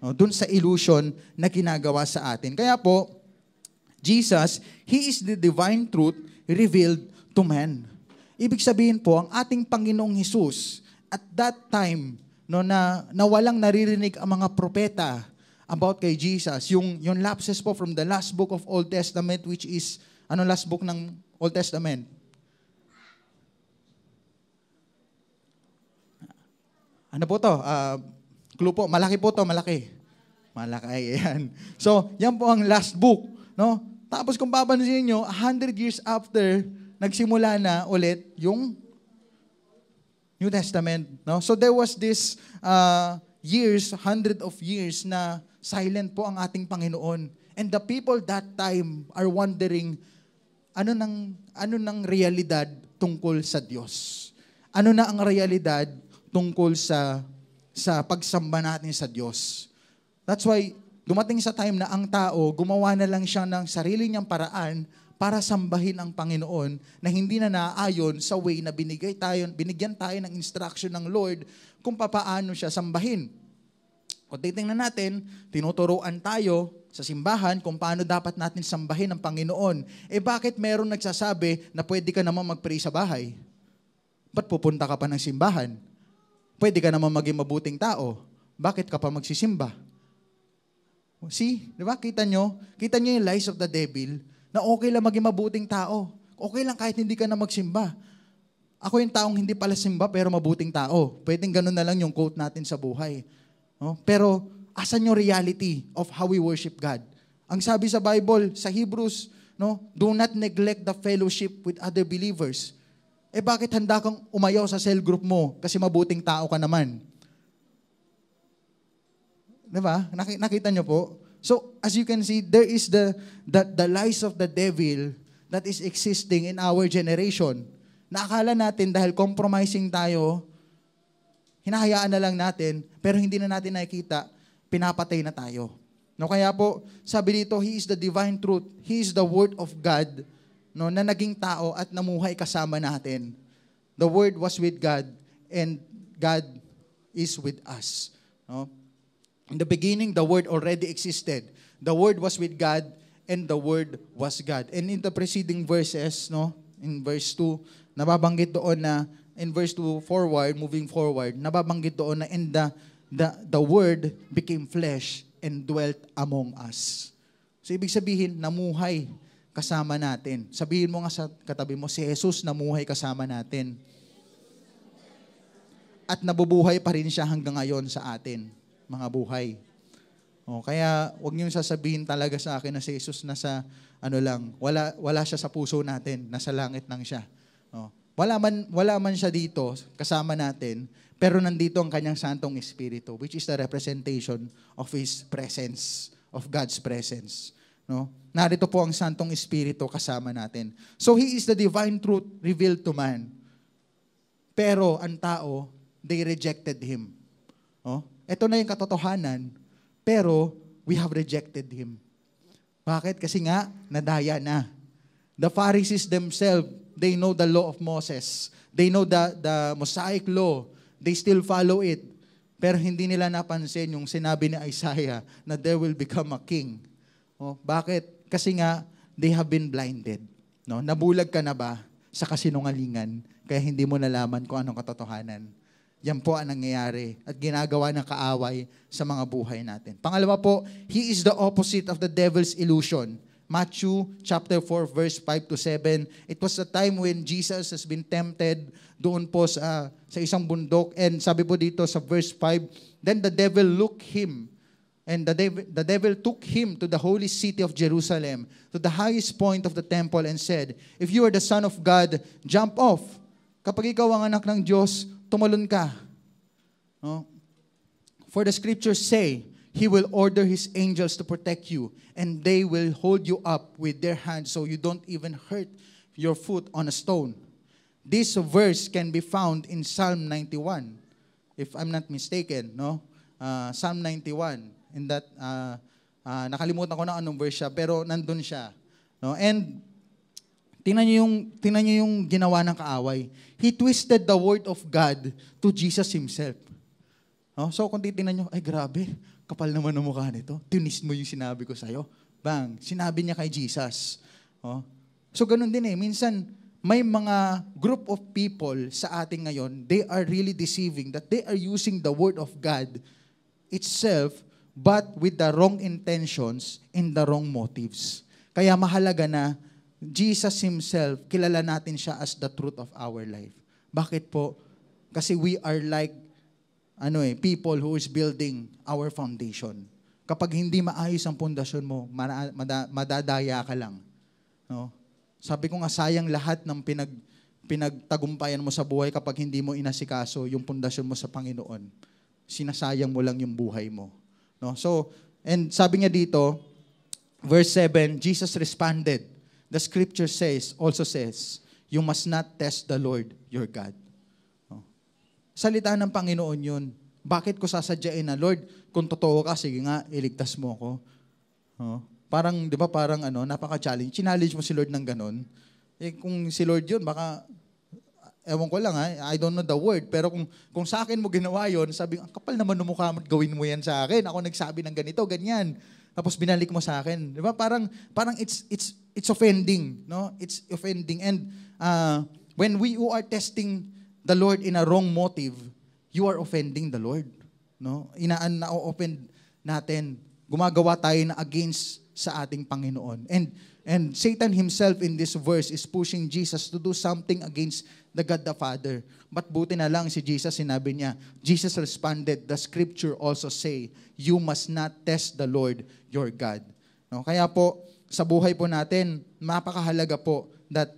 A: Doon sa illusion na ginagawa sa atin. Kaya po, Jesus, He is the divine truth revealed to man. Ibig sabihin po, ang ating Panginoong Hesus, at that time, na walang naririnig ang mga propeta about kay Jesus, yung lapses po from the last book of Old Testament, which is, last book ng Old Testament? Ano po to? Clue po, malaki po to, malaki. Malaki, yan. So, yan po ang last book, no? Tapos kung papansin nyo, 100 years after, nagsimula na ulit yung New Testament. No? So there was this years, 100 of years na silent po ang ating Panginoon. And the people that time are wondering, ano nang realidad tungkol sa Diyos? Ano na ang realidad tungkol sa pagsamba natin sa Diyos? That's why, dumating sa time na ang tao, gumawa na lang siya ng sarili niyang paraan para sambahin ang Panginoon na hindi na naayon sa way na binigyan tayo ng instruction ng Lord kung papaano siya sambahin. Kung titingnan natin, tinuturuan tayo sa simbahan kung paano dapat natin sambahin ang Panginoon. Bakit meron nagsasabi na pwede ka naman mag-pray sa bahay? Ba't pupunta ka pa ng simbahan? Pwede ka naman maging mabuting tao. Bakit ka pa magsisimba? See, di ba? Kita nyo yung lies of the devil na okay lang maging mabuting tao. Okay lang kahit hindi ka na magsimba. Ako yung taong hindi pala simba pero mabuting tao. Pwedeng ganun na lang yung quote natin sa buhay. No? Pero asan yung reality of how we worship God? Ang sabi sa Bible, sa Hebrews, do not neglect the fellowship with other believers. Bakit handa kang umayaw sa cell group mo kasi mabuting tao ka naman? Diba? Nakita nyo po? So, as you can see, there is the lies of the devil that is existing in our generation. Naakala natin dahil compromising tayo, hinahayaan na lang natin, pero hindi na natin nakikita, pinapatay na tayo. No, kaya po, sabi dito, He is the divine truth. He is the Word of God, no, na naging tao at namuhay kasama natin. The Word was with God, and God is with us. No? In the beginning, the Word already existed. The Word was with God, and the Word was God. And in the preceding verses, no, in verse 2, nababanggit doon na, in verse 2 forward, moving forward, nababanggit doon na, and the Word became flesh and dwelt among us. So, ibig sabihin, namuhay kasama natin. Sabihin mo nga sa katabi mo, si Jesus namuhay kasama natin. At nabubuhay pa rin siya hanggang ngayon sa atin, mga buhay. O, kaya wag niyo sasabihin talaga sa akin na si Jesus nasa wala siya sa puso natin, nasa langit lang siya. O, wala man siya dito kasama natin, pero nandito ang kanyang Santong Espiritu, which is the representation of His presence, of God's presence. No? Narito po ang Santong Espiritu kasama natin. So He is the divine truth revealed to man. Pero ang tao, they rejected Him. Oh? Ito na yung katotohanan, pero we have rejected Him. Bakit? Kasi nga, nadaya na. The Pharisees themselves, they know the law of Moses. They know the Mosaic law. They still follow it. Pero hindi nila napansin yung sinabi ni Isaiah na there will become a king. Oh, bakit? Kasi nga, they have been blinded. No? Nabulag ka na ba sa kasinungalingan kaya hindi mo nalaman kung anong katotohanan? Yan po ang nangyayari at ginagawa ng kaaway sa mga buhay natin. Pangalawa po, he is the opposite of the devil's illusion. Matthew chapter 4 verse 5 to 7. It was a time when Jesus has been tempted doon po sa isang bundok, and sabi po dito sa verse 5, then the devil looked him, and the devil took him to the holy city of Jerusalem, to the highest point of the temple, and said, if you are the Son of God, jump off. Kapag ikaw ang anak ng Diyos, tumalon ka. No? For the scriptures say, He will order His angels to protect you, and they will hold you up with their hands so you don't even hurt your foot on a stone. This verse can be found in Psalm 91, if I'm not mistaken. No? Psalm 91. In that, nakalimutan ko na anong verse siya, pero nandun siya. No? And tingnan niyo yung ginawa ng kaaway. He twisted the word of God to Jesus Himself. No? So kung titingnan niyo, ay grabe, kapal naman ang mukha nito. Tinis mo yung sinabi ko sa'yo. Bang, sinabi niya kay Jesus. No? So ganun din eh. Minsan, may mga group of people sa ating ngayon, they are really deceiving that they are using the word of God itself, but with the wrong intentions and the wrong motives. Kaya mahalaga na Jesus Himself, kilala natin siya as the truth of our life. Bakit po? Kasi we are like people who is building our foundation. Kapag hindi maayos ang pundasyon mo, madadaya ka lang. No? Sabi ko nga, sayang lahat ng pinagtagumpayan mo sa buhay kapag hindi mo inasikaso yung pundasyon mo sa Panginoon. Sinasayang mo lang yung buhay mo. No? So, and sabi niya dito, verse 7, Jesus responded, the scripture also says, you must not test the Lord your God. No? Salita ng Panginoon yun. Bakit ko sasadyain na, Lord, kung totoo ka, sige nga, iligtas mo ako. No? Parang, di ba, napaka-challenge. Challenge mo si Lord ng ganon. Eh, kung si Lord yun, baka, ewan ko lang I don't know the word, pero kung sa akin mo ginawa yun, sabi, ang kapal naman ng mukha mo, gawin mo yan sa akin. Ako nagsabi ng ganito, ganyan. Tapos binalik mo sa akin. Di ba? Parang it's offending, no? It's offending. And when you are testing the Lord in a wrong motive, you are offending the Lord, no? Na-offend natin. Gumagawa tayo na against sa ating Panginoon. And Satan himself in this verse is pushing Jesus to do something against the God the Father. But buti na lang si Jesus, sinabi niya, Jesus responded, the scripture also say, you must not test the Lord your God. No? Kaya po, sa buhay po natin, mapakahalaga po that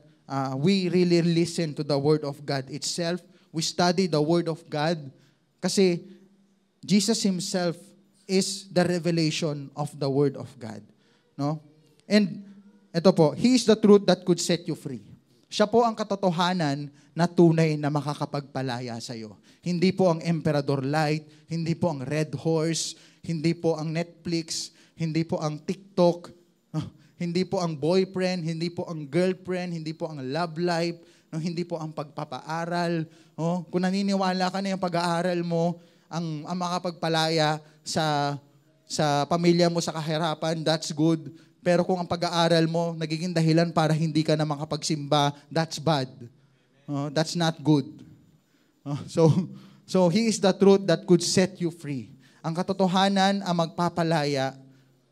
A: we really listen to the Word of God itself. We study the Word of God kasi Jesus Himself is the revelation of the Word of God. No? And ito po, He is the truth that could set you free. Siya po ang katotohanan na tunay na makakapagpalaya sa iyo. Hindi po ang Emperador Light, hindi po ang Red Horse, hindi po ang Netflix, hindi po ang TikTok, hindi po ang boyfriend, hindi po ang girlfriend, hindi po ang love life, hindi po ang pagpapaaral. Kung naniniwala ka na yung pag-aaral mo, ang makapagpalaya sa pamilya mo sa kahirapan, that's good. Pero kung ang pag-aaral mo nagiging dahilan para hindi ka na makapagsimba, that's bad. That's not good. So He is the truth that could set you free. Ang katotohanan ang magpapalaya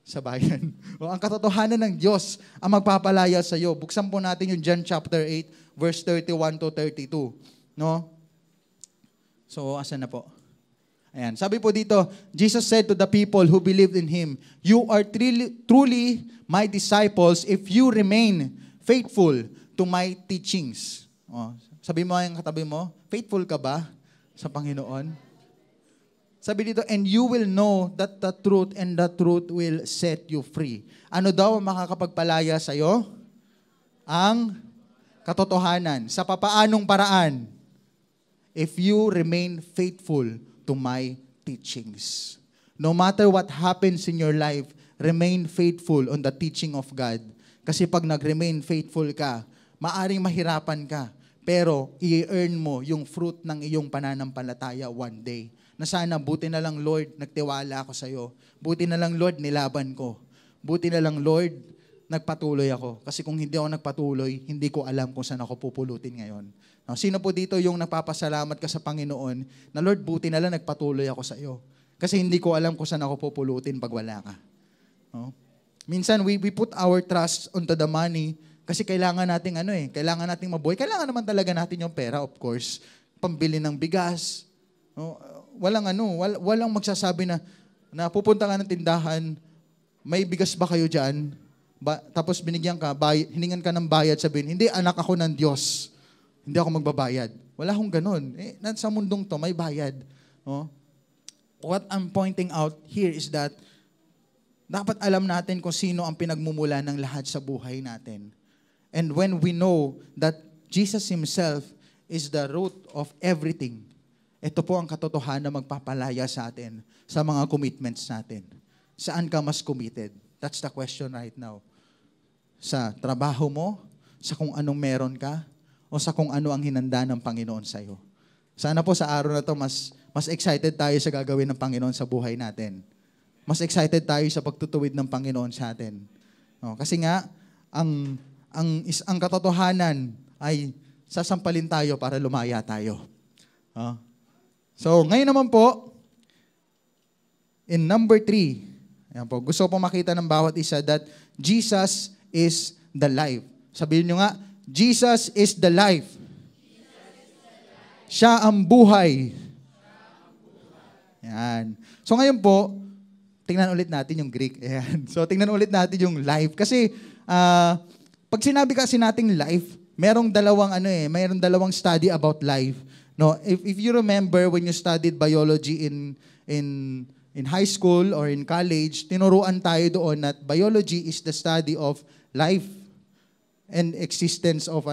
A: sa bayan. Ang katotohanan ng Diyos ang magpapalaya sa iyo. Buksan po natin yung John chapter 8, verse 31 to 32. No? So, asan na po? Ayan. Sabi po dito, Jesus said to the people who believed in Him, "You are truly my disciples if you remain faithful to my teachings." Sabi mo yung katabi mo, faithful ka ba sa Panginoon? Sabi dito, "And you will know that the truth and the truth will set you free." Ano daw ang makakapagpalaya sa iyo? Ang katotohanan. Sa papaanong paraan? If you remain faithful to my teachings. No matter what happens in your life, remain faithful on the teaching of God. Kasi pag nag-remain faithful ka, maaring mahirapan ka, pero i-earn mo yung fruit ng iyong pananampalataya one day. Na sana, buti na lang Lord, nagtiwala ako sa iyo. Buti na lang Lord, nilaban ko. Buti na lang Lord, nagpatuloy ako. Kasi kung hindi ako nagpatuloy, hindi ko alam kung saan ako pupulutin ngayon. Sino po dito yung nagpapasalamat ka sa Panginoon na Lord, buti na lang nagpatuloy ako sa iyo. Kasi hindi ko alam kung saan ako pupulutin pag wala ka. Minsan, we put our trust onto the money kasi kailangan nating kailangan nating mabuhay. Kailangan naman talaga natin yung pera, of course. Pambili ng bigas. Walang magsasabi na pupunta ka ng tindahan, may bigas ba kayo dyan? Tapos binigyan ka, hiningan ka ng bayad, sabihin, hindi, anak ako ng Diyos. Hindi ako magbabayad. Wala akong ganun. Sa mundong to, may bayad. What I'm pointing out here is that dapat alam natin kung sino ang pinagmumula ng lahat sa buhay natin. And when we know that Jesus Himself is the root of everything, ito po ang katotohanan na magpapalaya sa atin sa mga commitments natin. Saan ka mas committed? That's the question right now. Sa trabaho mo, sa kung anong meron ka, o sa kung ano ang hinanda ng Panginoon sa iyo. Sana po sa araw na to mas excited tayo sa gagawin ng Panginoon sa buhay natin. Mas excited tayo sa pagtutuwid ng Panginoon sa atin. Kasi nga, ang katotohanan ay sasampalin tayo para lumaya tayo. So, ngayon naman po, in number 3, ayan po, gusto ko po makita ng bawat isa that Jesus is the life. Sabihin nyo nga, Jesus is the life. Siya ang buhay. Ayan. So ngayon po, tingnan ulit natin yung Greek. Ayan. So tingnan ulit natin yung life. Kasi pag sinabi kasi nating life, merong dalawang study about life. No, if you remember when you studied biology in high school or in college, tinuruan tayo doon that biology is the study of life and existence of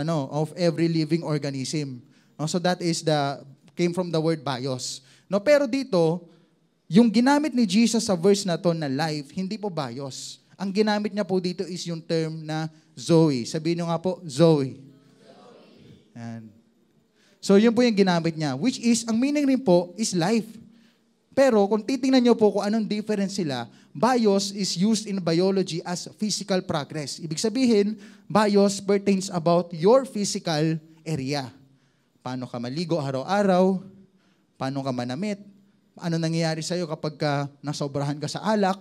A: every living organism. So that came from the word bios. Pero dito, yung ginamit ni Jesus sa verse na to na life, hindi po bios. Ang ginamit niya po dito is yung term na Zoe. Sabihin niyo nga po, Zoe. Yan. So yun po yung ginamit niya, which is, ang meaning rin po is life. Pero kung titingnan niyo po kung anong difference sila, bios is used in biology as physical progress. Ibig sabihin, bios pertains about your physical area. Paano ka maligo araw-araw, paano ka manamit, ano nangyayari sa'yo kapag nasobrahan ka sa alak,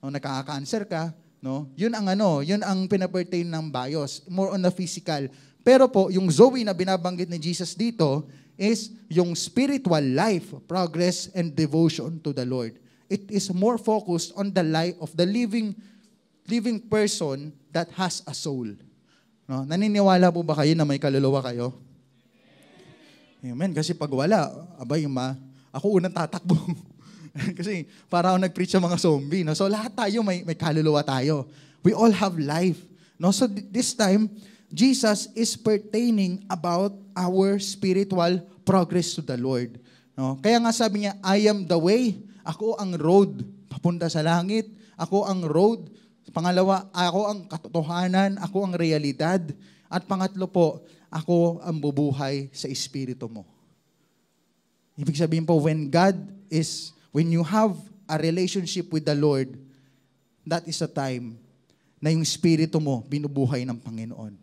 A: nagkaka-cancer ka, yun ang pinapertain ng bios, more on the physical. Pero po, yung Zoe na binabanggit ni Jesus dito is yung spiritual life, progress, and devotion to the Lord. It is more focused on the life of the living person that has a soul. Naniniwala po ba kayo na may kaluluwa kayo? Amen. Kasi pag wala, ako unang tatakbo. Kasi para ako nag-preach sa mga zombie. So lahat tayo may kaluluwa tayo. We all have life. So this time, Jesus is pertaining about our spiritual progress to the Lord. No? Kaya nga sabi niya, I am the way. Ako ang road papunta sa langit. Ako ang road. Pangalawa, ako ang katotohanan. Ako ang realidad. At pangatlo po, ako ang bubuhay sa espiritu mo. Ibig sabihin po, when you have a relationship with the Lord, that is the time na yung espiritu mo binubuhay ng Panginoon.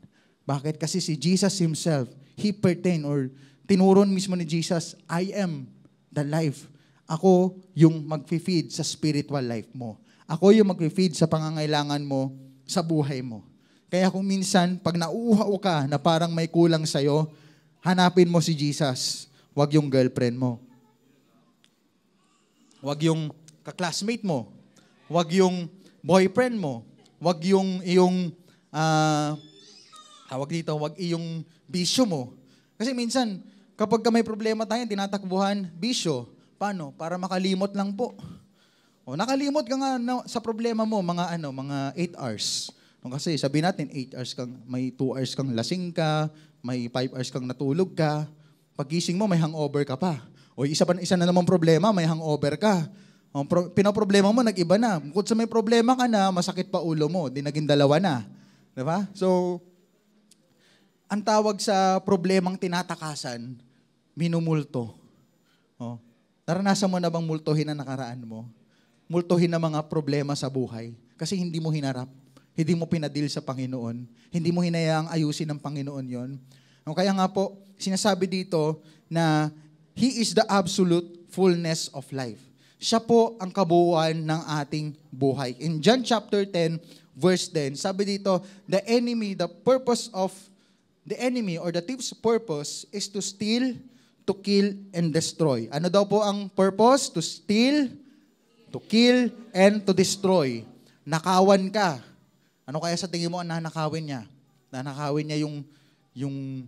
A: Bakit? Kasi si Jesus himself, he pertain or tinuron mismo ni Jesus, I am the life. Ako yung mag-feed sa spiritual life mo. Ako yung mag-feed sa pangangailangan mo sa buhay mo. Kaya kung minsan, pag nauuhaw ka na parang may kulang sa'yo, hanapin mo si Jesus. Huwag yung girlfriend mo. Huwag yung kaklasmate mo. Huwag yung boyfriend mo. Huwag yung iyong, huwag iyong bisyo mo. Kasi minsan, kapag may problema tayo, tinatakbuhan, bisyo. Paano? Para makalimot lang po. O, nakalimot ka nga sa problema mo, mga 8 hours. Kasi sabi natin, 8 hours may 2 hours kang lasing ka, may 5 hours kang natulog ka. Paggising mo, may hangover ka pa. O isa na namang problema, may hangover ka. O, pinaproblema mo, nag-iba na. Kung sa may problema ka na, masakit pa ulo mo, di naging dalawa na. Diba? So, ang tawag sa problemang tinatakasan, minumulto. O, naranasan mo na bang multuhin ang nakaraan mo? Multuhin ang mga problema sa buhay. Kasi hindi mo hinarap. Hindi mo pinadil sa Panginoon. Hindi mo hinayaang ayusin ng Panginoon yon. Kaya nga po, sinasabi dito na He is the absolute fullness of life. Siya po ang kabuuan ng ating buhay. In John chapter 10, verse 10, sabi dito, the enemy or the thief's purpose is to steal, to kill, and destroy. Ano daw po ang purpose? To steal, to kill, and to destroy. Nakawan ka. Ano kaya sa tingin mo ang nanakawin niya? Nanakawin niya yung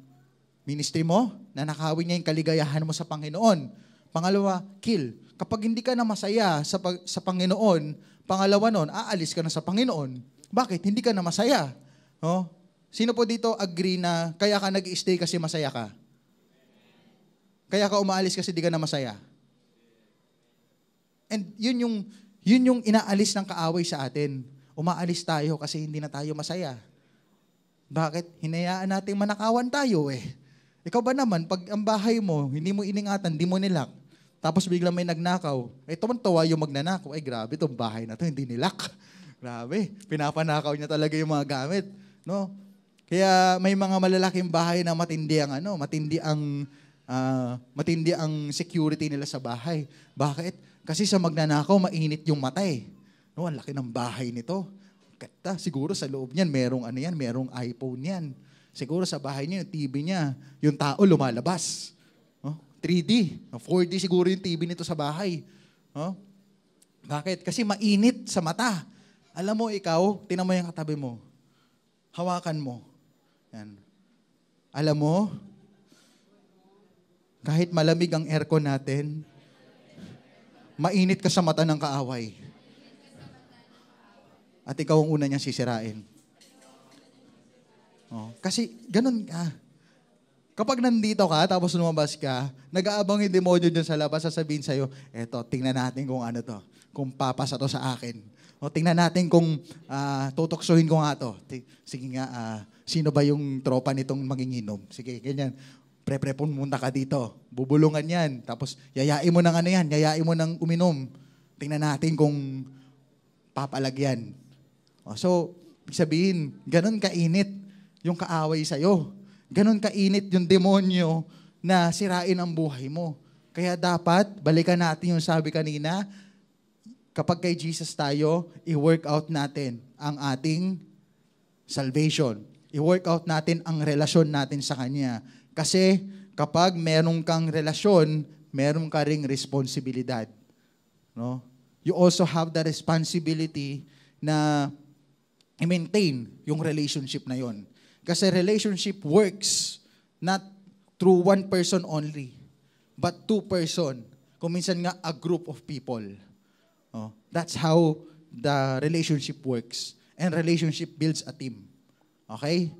A: ministry mo? Nanakawin niya yung kaligayahan mo sa Panginoon? Pangalawa, kill. Kapag hindi ka na masaya sa Panginoon, pangalawa nun, aalis ka na sa Panginoon. Bakit? Hindi ka na masaya. No? Sino po dito agree na kaya ka nag-stay kasi masaya ka? Kaya ka umaalis kasi di ka na masaya? And yun yung inaalis ng kaaway sa atin. Umaalis tayo kasi hindi na tayo masaya. Bakit? Hinayaan natin manakawan tayo eh. Ikaw ba naman, pag ang bahay mo, hindi mo iningatan, hindi mo nilak, tapos biglang may nagnakaw, tuwan-tuwa yung magnanakaw, grabe, itong bahay na to, hindi nilak. Grabe, pinapanakaw niya talaga yung mga gamit. No? Kaya may mga malalaking bahay na matindi ang security nila sa bahay. Bakit? Kasi sa magnanakaw, mainit yung mata eh. No, ang laki ng bahay nito. Kata, siguro sa loob niyan, merong iPhone yan. Siguro sa bahay niya, yung TV niya, yung tao lumalabas. No? 3D, 4D siguro yung TV nito sa bahay. No? Bakit? Kasi mainit sa mata. Alam mo, ikaw, tinan mo yung katabi mo. Hawakan mo. Yan. Alam mo, kahit malamig ang aircon natin, mainit ka sa mata ng kaaway. At ikaw ang una niyang sisirain. Oh, kasi ganun ka. Kapag nandito ka, tapos lumabas ka, nag-aabang yung demonyo dyan sa labas, sasabihin sa'yo, eto, tingnan natin kung ano to, kung papasa to sa akin. O tingnan natin kung tutoksohin ko nga to. Sige nga, sino ba yung tropa nitong manginginom? Sige, ganyan. Pre-pre pumunta ka dito. Bubulungan yan. Tapos yayain mo ng ano yan, yayain mo ng uminom. Tingnan natin kung papalagyan. So, sabihin, ganun kainit yung kaaway sa'yo. Ganun kainit yung demonyo na sirain ang buhay mo. Kaya dapat, balikan natin yung sabi kanina, kapag kay Jesus tayo, i-work out natin ang ating salvation. I-work out natin ang relasyon natin sa Kanya. Kasi kapag meron kang relasyon, meron ka ring responsibilidad. No? You also have the responsibility na i-maintain yung relationship na yon. Kasi relationship works not through one person only, but two person. Kung minsan nga, a group of people. Oh, that's how the relationship works. And relationship builds a team. Okay?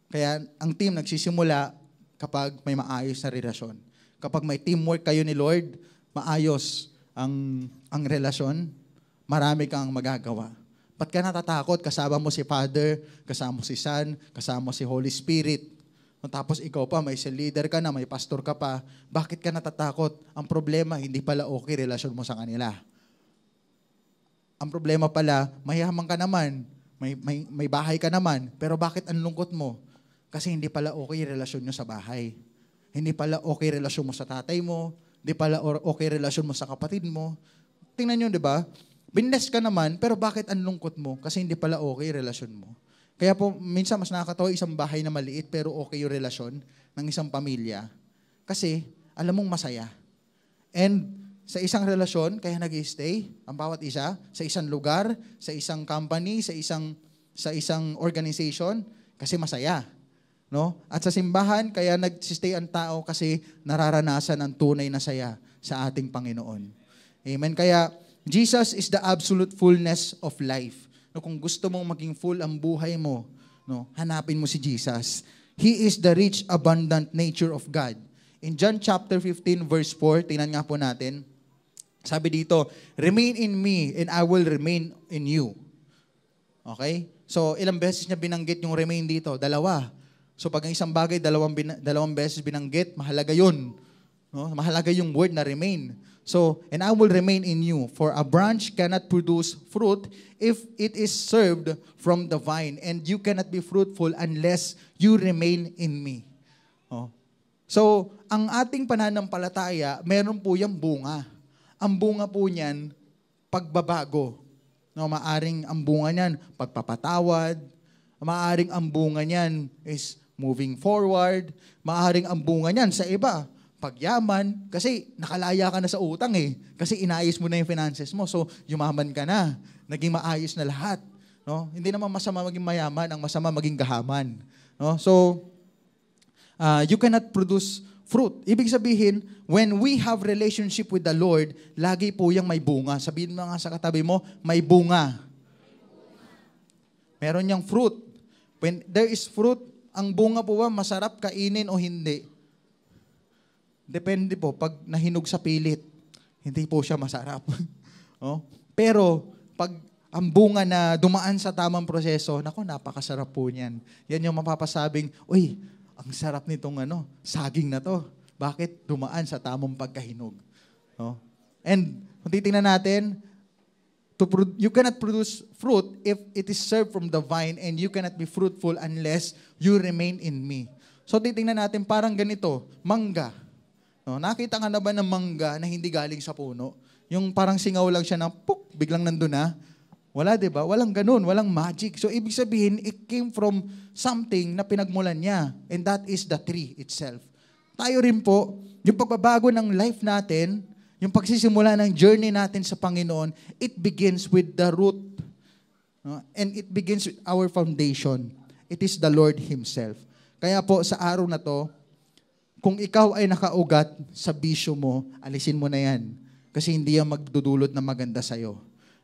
A: Kaya ang team nagsisimula kapag may maayos na relasyon. Kapag may teamwork kayo ni Lord, maayos ang relasyon, marami kang magagawa. Ba't ka natatakot? Kasama mo si Father, kasama mo si Son, kasama mo si Holy Spirit. Tapos ikaw pa, may cell leader ka na, may pastor ka pa. Bakit ka natatakot? Ang problema, hindi pala okay relasyon mo sa kanila. Ang problema pala, mayaman ka naman, may bahay ka naman, pero bakit ang lungkot mo? Kasi hindi pala okay relasyon nyo sa bahay. Hindi pala okay relasyon mo sa tatay mo. Hindi pala okay relasyon mo sa kapatid mo. Tingnan nyo, di ba? Binless ka naman, pero bakit ang lungkot mo? Kasi hindi pala okay relasyon mo. Kaya po, minsan mas nakakatawa isang bahay na maliit, pero okay yung relasyon ng isang pamilya. Kasi, alam mong masaya. And sa isang relasyon, kaya nag-stay ang bawat isa, sa isang lugar, sa isang company, sa isang organization, kasi masaya. No? At sa simbahan, kaya nag-stay ang tao kasi nararanasan ang tunay na saya sa ating Panginoon. Amen. Kaya, Jesus is the absolute fullness of life. No, kung gusto mong maging full ang buhay mo, no, hanapin mo si Jesus. He is the rich, abundant nature of God. In John chapter 15, verse 4, tingnan nga po natin, sabi dito, remain in me and I will remain in you. Okay? So, ilang beses niya binanggit yung remain dito? Dalawa. So, pag ang isang bagay, dalawang beses binanggit, mahalaga yun. No? Mahalaga yung word na remain. So, and I will remain in you, for a branch cannot produce fruit if it is served from the vine, and you cannot be fruitful unless you remain in me. Oh. So, ang ating pananampalataya, meron po yung bunga. Ang bunga po niyan, pagbabago. No, maaring ang bunga niyan, pagpapatawad. Maaring ang bunga niyan is moving forward. Maaring ang bunga niyan sa iba, pagyaman, kasi nakalaya ka na sa utang eh. Kasi inayos mo na yung finances mo. So, yumaman ka na. Naging maayos na lahat. No? Hindi naman masama maging mayaman, ang masama maging gahaman. No? So, you cannot produce fruit. Ibig sabihin, when we have relationship with the Lord, lagi po yung may bunga. Sabihin mo nga sa katabi mo, may bunga. Meron yung fruit. When there is fruit, ang bunga po ba masarap kainin o hindi? Depende po, pag nahinog sa pilit, hindi po siya masarap. Oh? Pero, pag ang bunga na dumaan sa tamang proseso, naku, napakasarap po niyan. Yan yung mapapasabing, uy, ang sarap nitong saging na to. Bakit? Dumaan sa tamang pagkahinog. Oh? And, kung titingnan natin, you cannot produce fruit if it is served from the vine, and you cannot be fruitful unless you remain in me. So, titingnan natin, parang ganito, mangga. No, nakita nga na ba ng mangga na hindi galing sa puno? Yung parang singaw lang siya na puk, biglang nandun na. Wala, di ba? Walang ganun, walang magic. So, ibig sabihin, it came from something na pinagmulan niya. And that is the tree itself. Tayo rin po, yung pagbabago ng life natin, yung pagsisimula ng journey natin sa Panginoon, it begins with the root. No? And it begins with our foundation. It is the Lord Himself. Kaya po, sa araw na to, kung ikaw ay nakaugat sa bisyo mo, alisin mo na yan. Kasi hindi yan magdudulot na maganda sa'yo.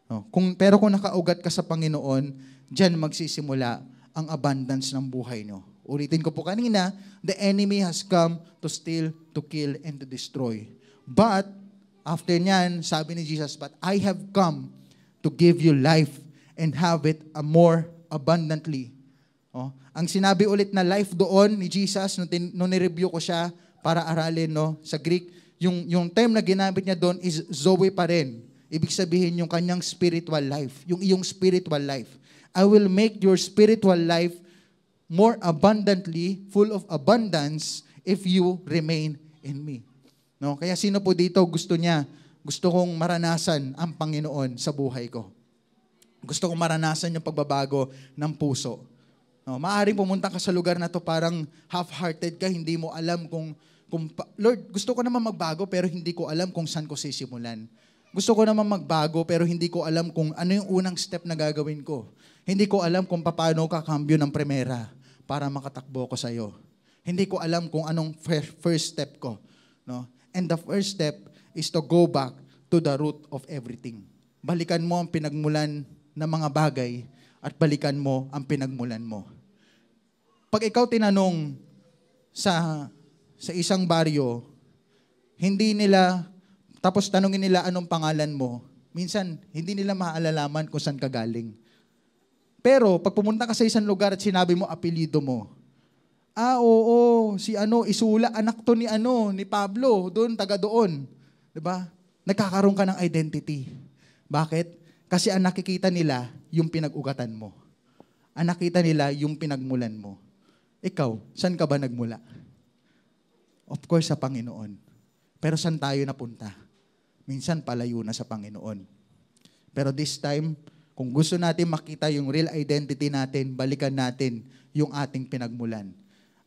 A: No? Pero kung nakaugat ka sa Panginoon, dyan magsisimula ang abundance ng buhay nyo. Ulitin ko po kanina, the enemy has come to steal, to kill, and to destroy. But, after nyan, sabi ni Jesus, but I have come to give you life and have it more abundantly. Oh, ang sinabi ulit na life doon ni Jesus, nung ni-review ko siya para aralin sa Greek, yung term na ginamit niya doon is zoe pa rin. Ibig sabihin yung kanyang spiritual life, yung iyong spiritual life. I will make your spiritual life more abundantly, full of abundance, if you remain in me. No? Kaya sino po dito gusto kong maranasan ang Panginoon sa buhay ko. Gusto kong maranasan yung pagbabago ng puso. No, maaaring pumunta ka sa lugar na to parang half-hearted ka, hindi mo alam kung Lord, gusto ko naman magbago pero hindi ko alam kung saan ko sisimulan. Gusto ko naman magbago pero hindi ko alam kung ano yung unang step na gagawin ko. Hindi ko alam kung paano kakambyo ng primera para makatakbo ko sa iyo. Hindi ko alam kung anong first step ko. No? And the first step is to go back to the root of everything. Balikan mo ang pinagmulan ng mga bagay at balikan mo ang pinagmulan mo. Pag ikaw tinanong sa isang baryo, hindi nila, tapos tanungin nila anong pangalan mo, minsan hindi nila maalalaman kung saan ka galing. Pero pag pumunta ka sa isang lugar at sinabi mo apelyido mo, oo, si Isula, anak to ni Pablo, doon, taga doon. 'Di ba? Nagkakaroon ka ng identity. Bakit? Kasi ang nakikita nila yung pinag-ugatan mo. Ang nakita nila yung pinagmulan mo. Ikaw, saan ka ba nagmula? Of course, sa Panginoon. Pero saan tayo napunta? Minsan palayo na sa Panginoon. Pero this time, kung gusto natin makita yung real identity natin, balikan natin yung ating pinagmulan.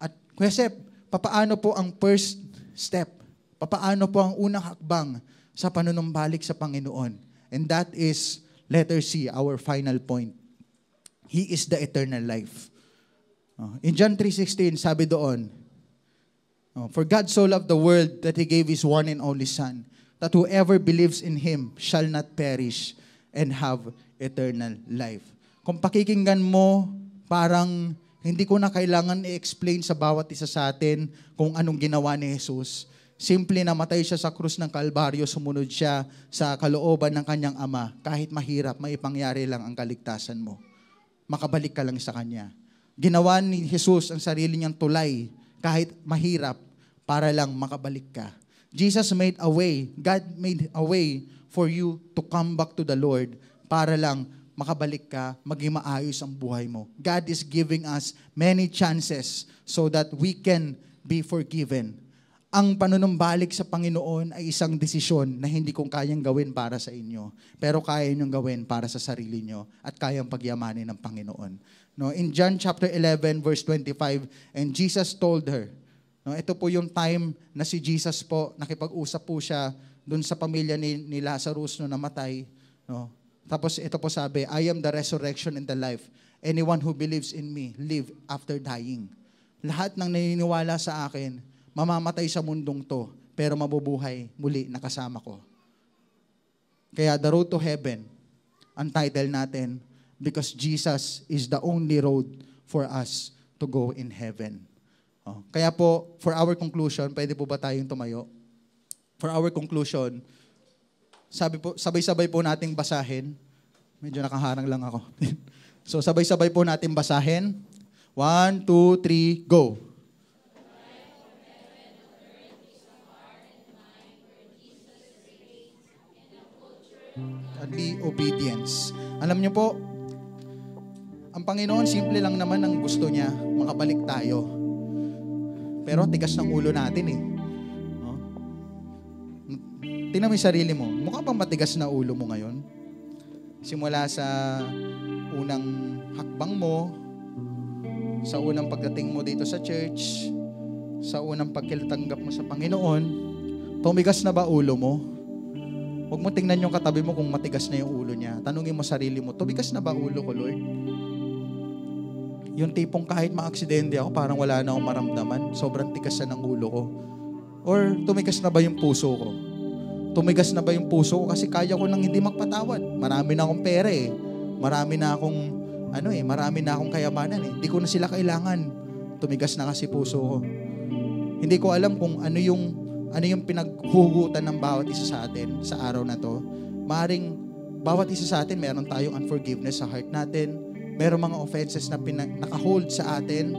A: At Kuya papaano po ang first step? Papaano po ang unang hakbang sa panunumbalik sa Panginoon? And that is, letter C, our final point. He is the eternal life. In John 3:16, sabi doon, for God so loved the world that He gave His one and only Son, that whoever believes in Him shall not perish and have eternal life. Kung pakikinggan mo, parang hindi ko na kailangan i-explain sa bawat isa sa atin kung anong ginawa ni Jesus. Simple namatay siya sa krus ng Kalbaryo, sumunod siya sa kalooban ng kanyang Ama. Kahit mahirap, maipangyari lang ang kaligtasan mo. Makabalik ka lang sa Kanya. Ginawa ni Jesus ang sarili niyang tulay, kahit mahirap, para lang makabalik ka. Jesus made a way, God made a way for you to come back to the Lord, para lang makabalik ka, maging maayos ang buhay mo. God is giving us many chances so that we can be forgiven. Ang panunumbalik sa Panginoon ay isang desisyon na hindi kong kayang gawin para sa inyo, pero kaya niyong gawin para sa sarili niyo at kayang pagyamanin ng Panginoon. No, in John chapter 11 verse 25, and Jesus told her, ito po yung time na si Jesus po, nakipag-usap po siya dun sa pamilya ni Lazarus no namatay. No? Tapos ito po sabi, I am the resurrection and the life. Anyone who believes in me, live after dying. Lahat ng naniniwala sa akin, mamamatay sa mundong to, pero mabubuhay muli nakasama ko. Kaya the road to heaven, ang title natin, because Jesus is the only road for us to go in heaven. Kaya po, for our conclusion, pwede po ba tayong tumayo? For our conclusion, sabay-sabay po nating basahin. Medyo nakaharang lang ako. So, sabay-sabay po nating basahin. 1, 2, 3, go! Godly obedience. Alam niyo po, ang Panginoon, simple lang naman ang gusto niya, makabalik tayo. Pero tigas ng ulo natin eh. No? Tingnan mo yung sarili mo. Mukha bang matigas na ulo mo ngayon? Simula sa unang hakbang mo, sa unang pagdating mo dito sa church, sa unang pagkilatanggap mo sa Panginoon, tumigas na ba ulo mo? Huwag mo tingnan yung katabi mo kung matigas na yung ulo niya. Tanungin mo sarili mo, tumigas na ba ulo ko, Lord? Yung tipong kahit ma-aksidente ako, parang wala na akong maramdaman. Sobrang tigas na ng ulo ko. Or tumigas na ba yung puso ko? Tumigas na ba yung puso ko? Kasi kaya ko nang hindi magpatawad. Marami na akong pera eh. Marami na akong kayamanan eh. Hindi ko na sila kailangan. Tumigas na kasi puso ko. Hindi ko alam kung ano yung pinaghuhugutan ng bawat isa sa atin sa araw na to. Maaring bawat isa sa atin, meron tayong unforgiveness sa heart natin. Meron mga offenses na naka-hold sa atin.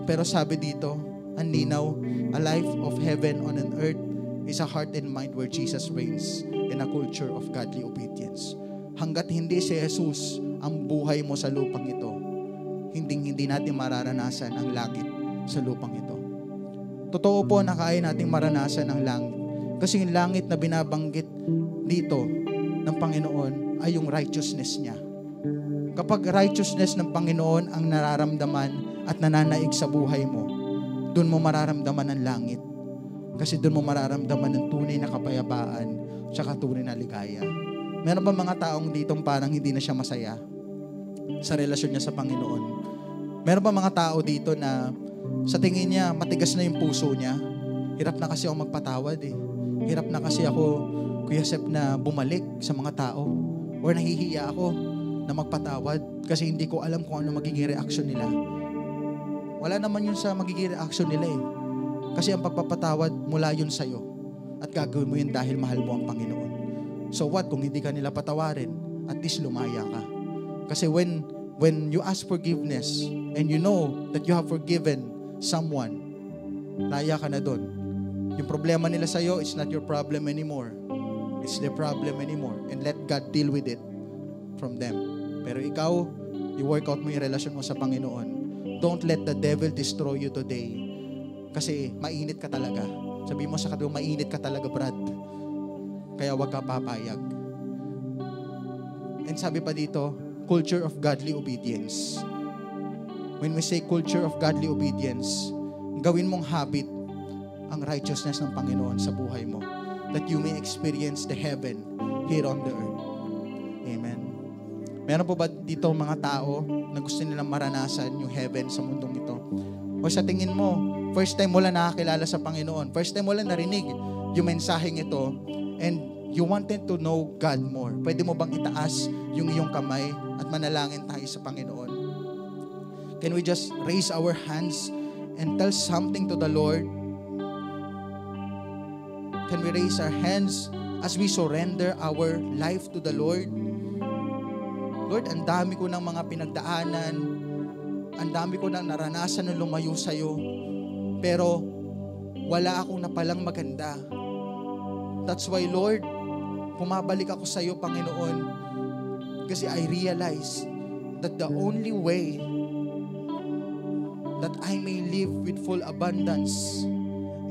A: Pero sabi dito, ang linaw, a life of heaven on an earth is a heart and mind where Jesus reigns in a culture of godly obedience. Hanggat hindi si Jesus ang buhay mo sa lupang ito, hindi natin mararanasan ang langit sa lupang ito. Totoo po na kaya nating maranasan ang langit. Kasi yung langit na binabanggit dito ng Panginoon ay yung righteousness niya. Kapag righteousness ng Panginoon ang nararamdaman at nananaig sa buhay mo, doon mo mararamdaman ang langit. Kasi doon mo mararamdaman ng tunay na kapayapaan tsaka tunay na ligaya. Meron ba mga taong ditong parang hindi na siya masaya sa relasyon niya sa Panginoon? Meron ba mga tao dito na sa tingin niya matigas na yung puso niya? Hirap na kasi ako magpatawad eh. Hirap na kasi ako, Kuya Sep, na bumalik sa mga tao. Or nahihiya ako na magpatawad kasi hindi ko alam kung ano magiging reaksyon nila. wala naman yun sa magiging reaction nila eh. Kasi ang pagpapatawad mula yun sa'yo. At gagawin mo yun dahil mahal mo ang Panginoon. So what kung hindi ka nila patawarin? At least lumaya ka. Kasi when you ask forgiveness and you know that you have forgiven someone, laya ka na doon. Yung problema nila sa'yo, it's not your problem anymore. It's their problem anymore. And let God deal with it from them. Pero ikaw, i-work out mo yung relasyon mo sa Panginoon. Don't let the devil destroy you today. Kasi mainit ka talaga. Sabi mo sa katabi, mainit ka talaga, Brad. Kaya wag ka papayag. And sabi pa dito, culture of godly obedience. When we say culture of godly obedience, gawin mong habit ang righteousness ng Panginoon sa buhay mo, that you may experience the heaven here on the earth. Amen. Meron po ba dito mga tao na gusto nilang maranasan yung heaven sa mundong ito? O sa tingin mo, first time mo lang nakakilala sa Panginoon, first time mo lang narinig yung mensaheng ito, and you wanted to know God more. Pwede mo bang itaas yung iyong kamay at manalangin tayo sa Panginoon? Can we just raise our hands and tell something to the Lord? Can we raise our hands as we surrender our life to the Lord? Lord, ang dami ko ng mga pinagdaanan, ang dami ko ng naranasan na lumayo sa'yo, pero wala akong napalang maganda. That's why, Lord, pumabalik ako sa'yo, Panginoon, kasi I realize that the only way that I may live with full abundance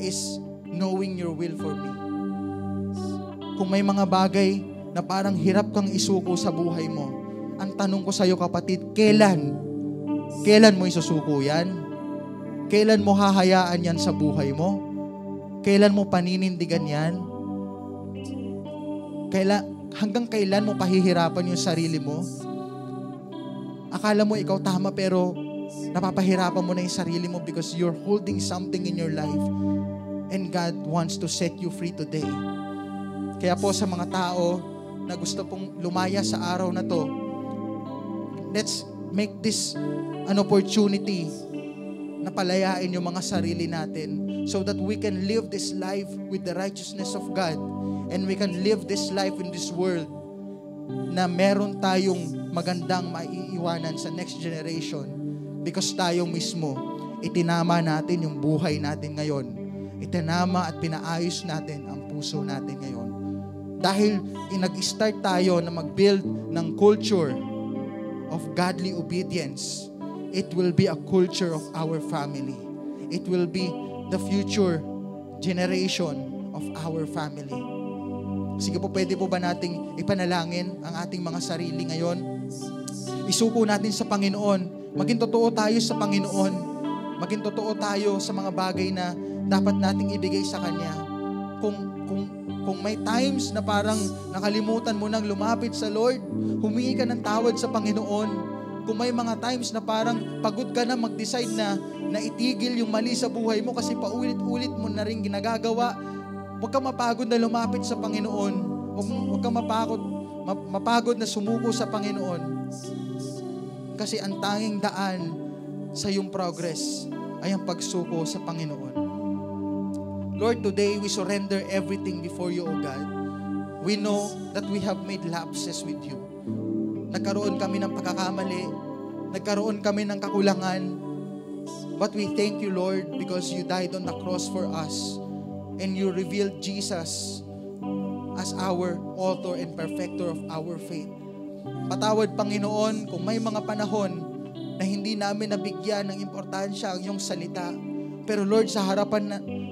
A: is knowing your will for me. Kung may mga bagay na parang hirap kang isuko sa buhay mo, ang tanong ko sa iyo, kapatid, kailan mo isusuko yan? Kailan mo hahayaan yan sa buhay mo? Kailan mo paninindigan yan? Hanggang kailan mo pahihirapan yung sarili mo? Akala mo ikaw tama pero napapahirapan mo na yung sarili mo because you're holding something in your life, and God wants to set you free today. Kaya po sa mga tao na gusto pong lumaya sa araw na to, let's make this an opportunity na palayain yung mga sarili natin so that we can live this life with the righteousness of God, and we can live this life in this world na meron tayong magandang maiiwanan sa next generation because tayo mismo itinama natin yung buhay natin ngayon. Itinama at pinaayos natin ang puso natin ngayon. Dahil nag-start tayo na mag-build ng culture of godly obedience, it will be a culture of our family. It will be the future generation of our family. Sige po, pwede po ba nating ipanalangin ang ating mga sarili ngayon? Isuko natin sa Panginoon. Maging totoo tayo sa Panginoon. Maging totoo tayo sa mga bagay na dapat nating ibigay sa Kanya. Kung may times na parang nakalimutan mo nang lumapit sa Lord, humingi ka ng tawad sa Panginoon. Kung may mga times na parang pagod ka na mag-decide na itigil yung mali sa buhay mo kasi paulit-ulit mo na rin ginagagawa, huwag ka mapagod na lumapit sa Panginoon. Huwag ka mapagod na sumuko sa Panginoon. Kasi ang tanging daan sa iyong progress ay ang pagsuko sa Panginoon. Lord, today we surrender everything before you, O God. We know that we have made lapses with you. Nagkaroon kami ng pagkakamali. Nagkaroon kami ng kakulangan. But we thank you, Lord, because you died on the cross for us. And you revealed Jesus as our author and perfecter of our faith. Patawad, Panginoon, kung may mga panahon na hindi namin nabigyan ng importansya ang iyong salita. Pero Lord, sa harapan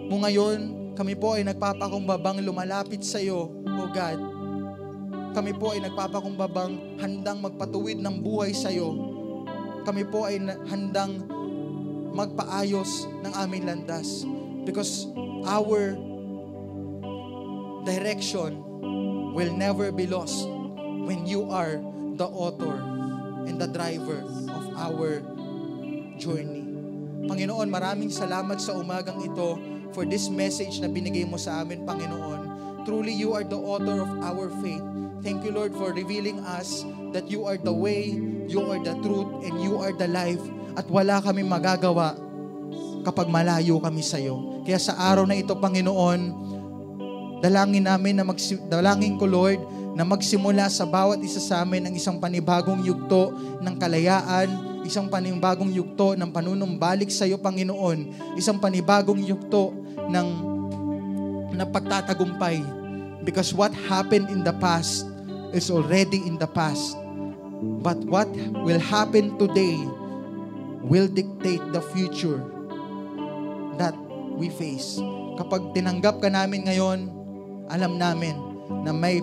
A: mo ngayon, kami po ay nagpapakumbabang lumalapit sa iyo, O God. Kami po ay nagpapakumbabang handang magpatuwid ng buhay sa iyo. Kami po ay handang magpaayos ng aming landas. Because our direction will never be lost when you are the author and the driver of our journey. Panginoon, maraming salamat sa umagang ito for this message na binigay mo sa amin, Panginoon. Truly, you are the author of our faith. Thank you, Lord, for revealing us that you are the way, you are the truth, and you are the life. At wala kami magagawa kapag malayo kami sa iyo. Kaya sa araw na ito, Panginoon, dalangin ko, Lord, na magsimula sa bawat isa sa amin ang isang panibagong yugto ng kalayaan, isang panibagong yugto ng panunumbalik sa iyo, Panginoon, isang panibagong yugto ng pagtatagumpay. Because what happened in the past is already in the past. But what will happen today will dictate the future that we face. Kapag tinanggap ka namin ngayon, alam namin na may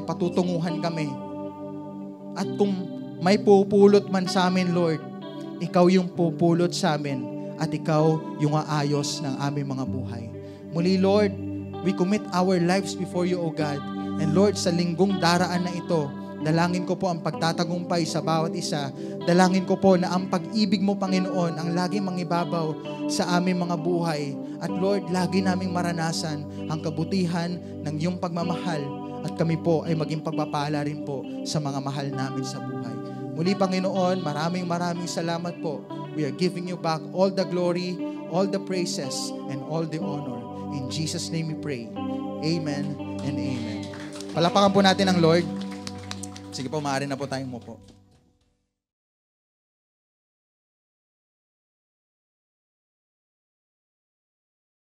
A: patutunguhan kami. At kung may pupulot man sa amin, Lord, ikaw yung pupulot sa amin at ikaw yung aayos ng aming mga buhay. Muli, Lord, we commit our lives before you, O God. And Lord, sa linggong daraan na ito, dalangin ko po ang pagtatagumpay sa bawat isa. Dalangin ko po na ang pag-ibig mo, Panginoon, ang laging mangibabaw sa aming mga buhay. At Lord, lagi naming maranasan ang kabutihan ng iyong pagmamahal. At kami po ay maging pagpapala rin po sa mga mahal namin sa buhay. Muli, Panginoon, maraming salamat po. We are giving you back all the glory, all the praises, and all the honor. In Jesus' name we pray. Amen and amen. Palapakan po natin ang Lord. Sige po, maaari na po tayong umupo.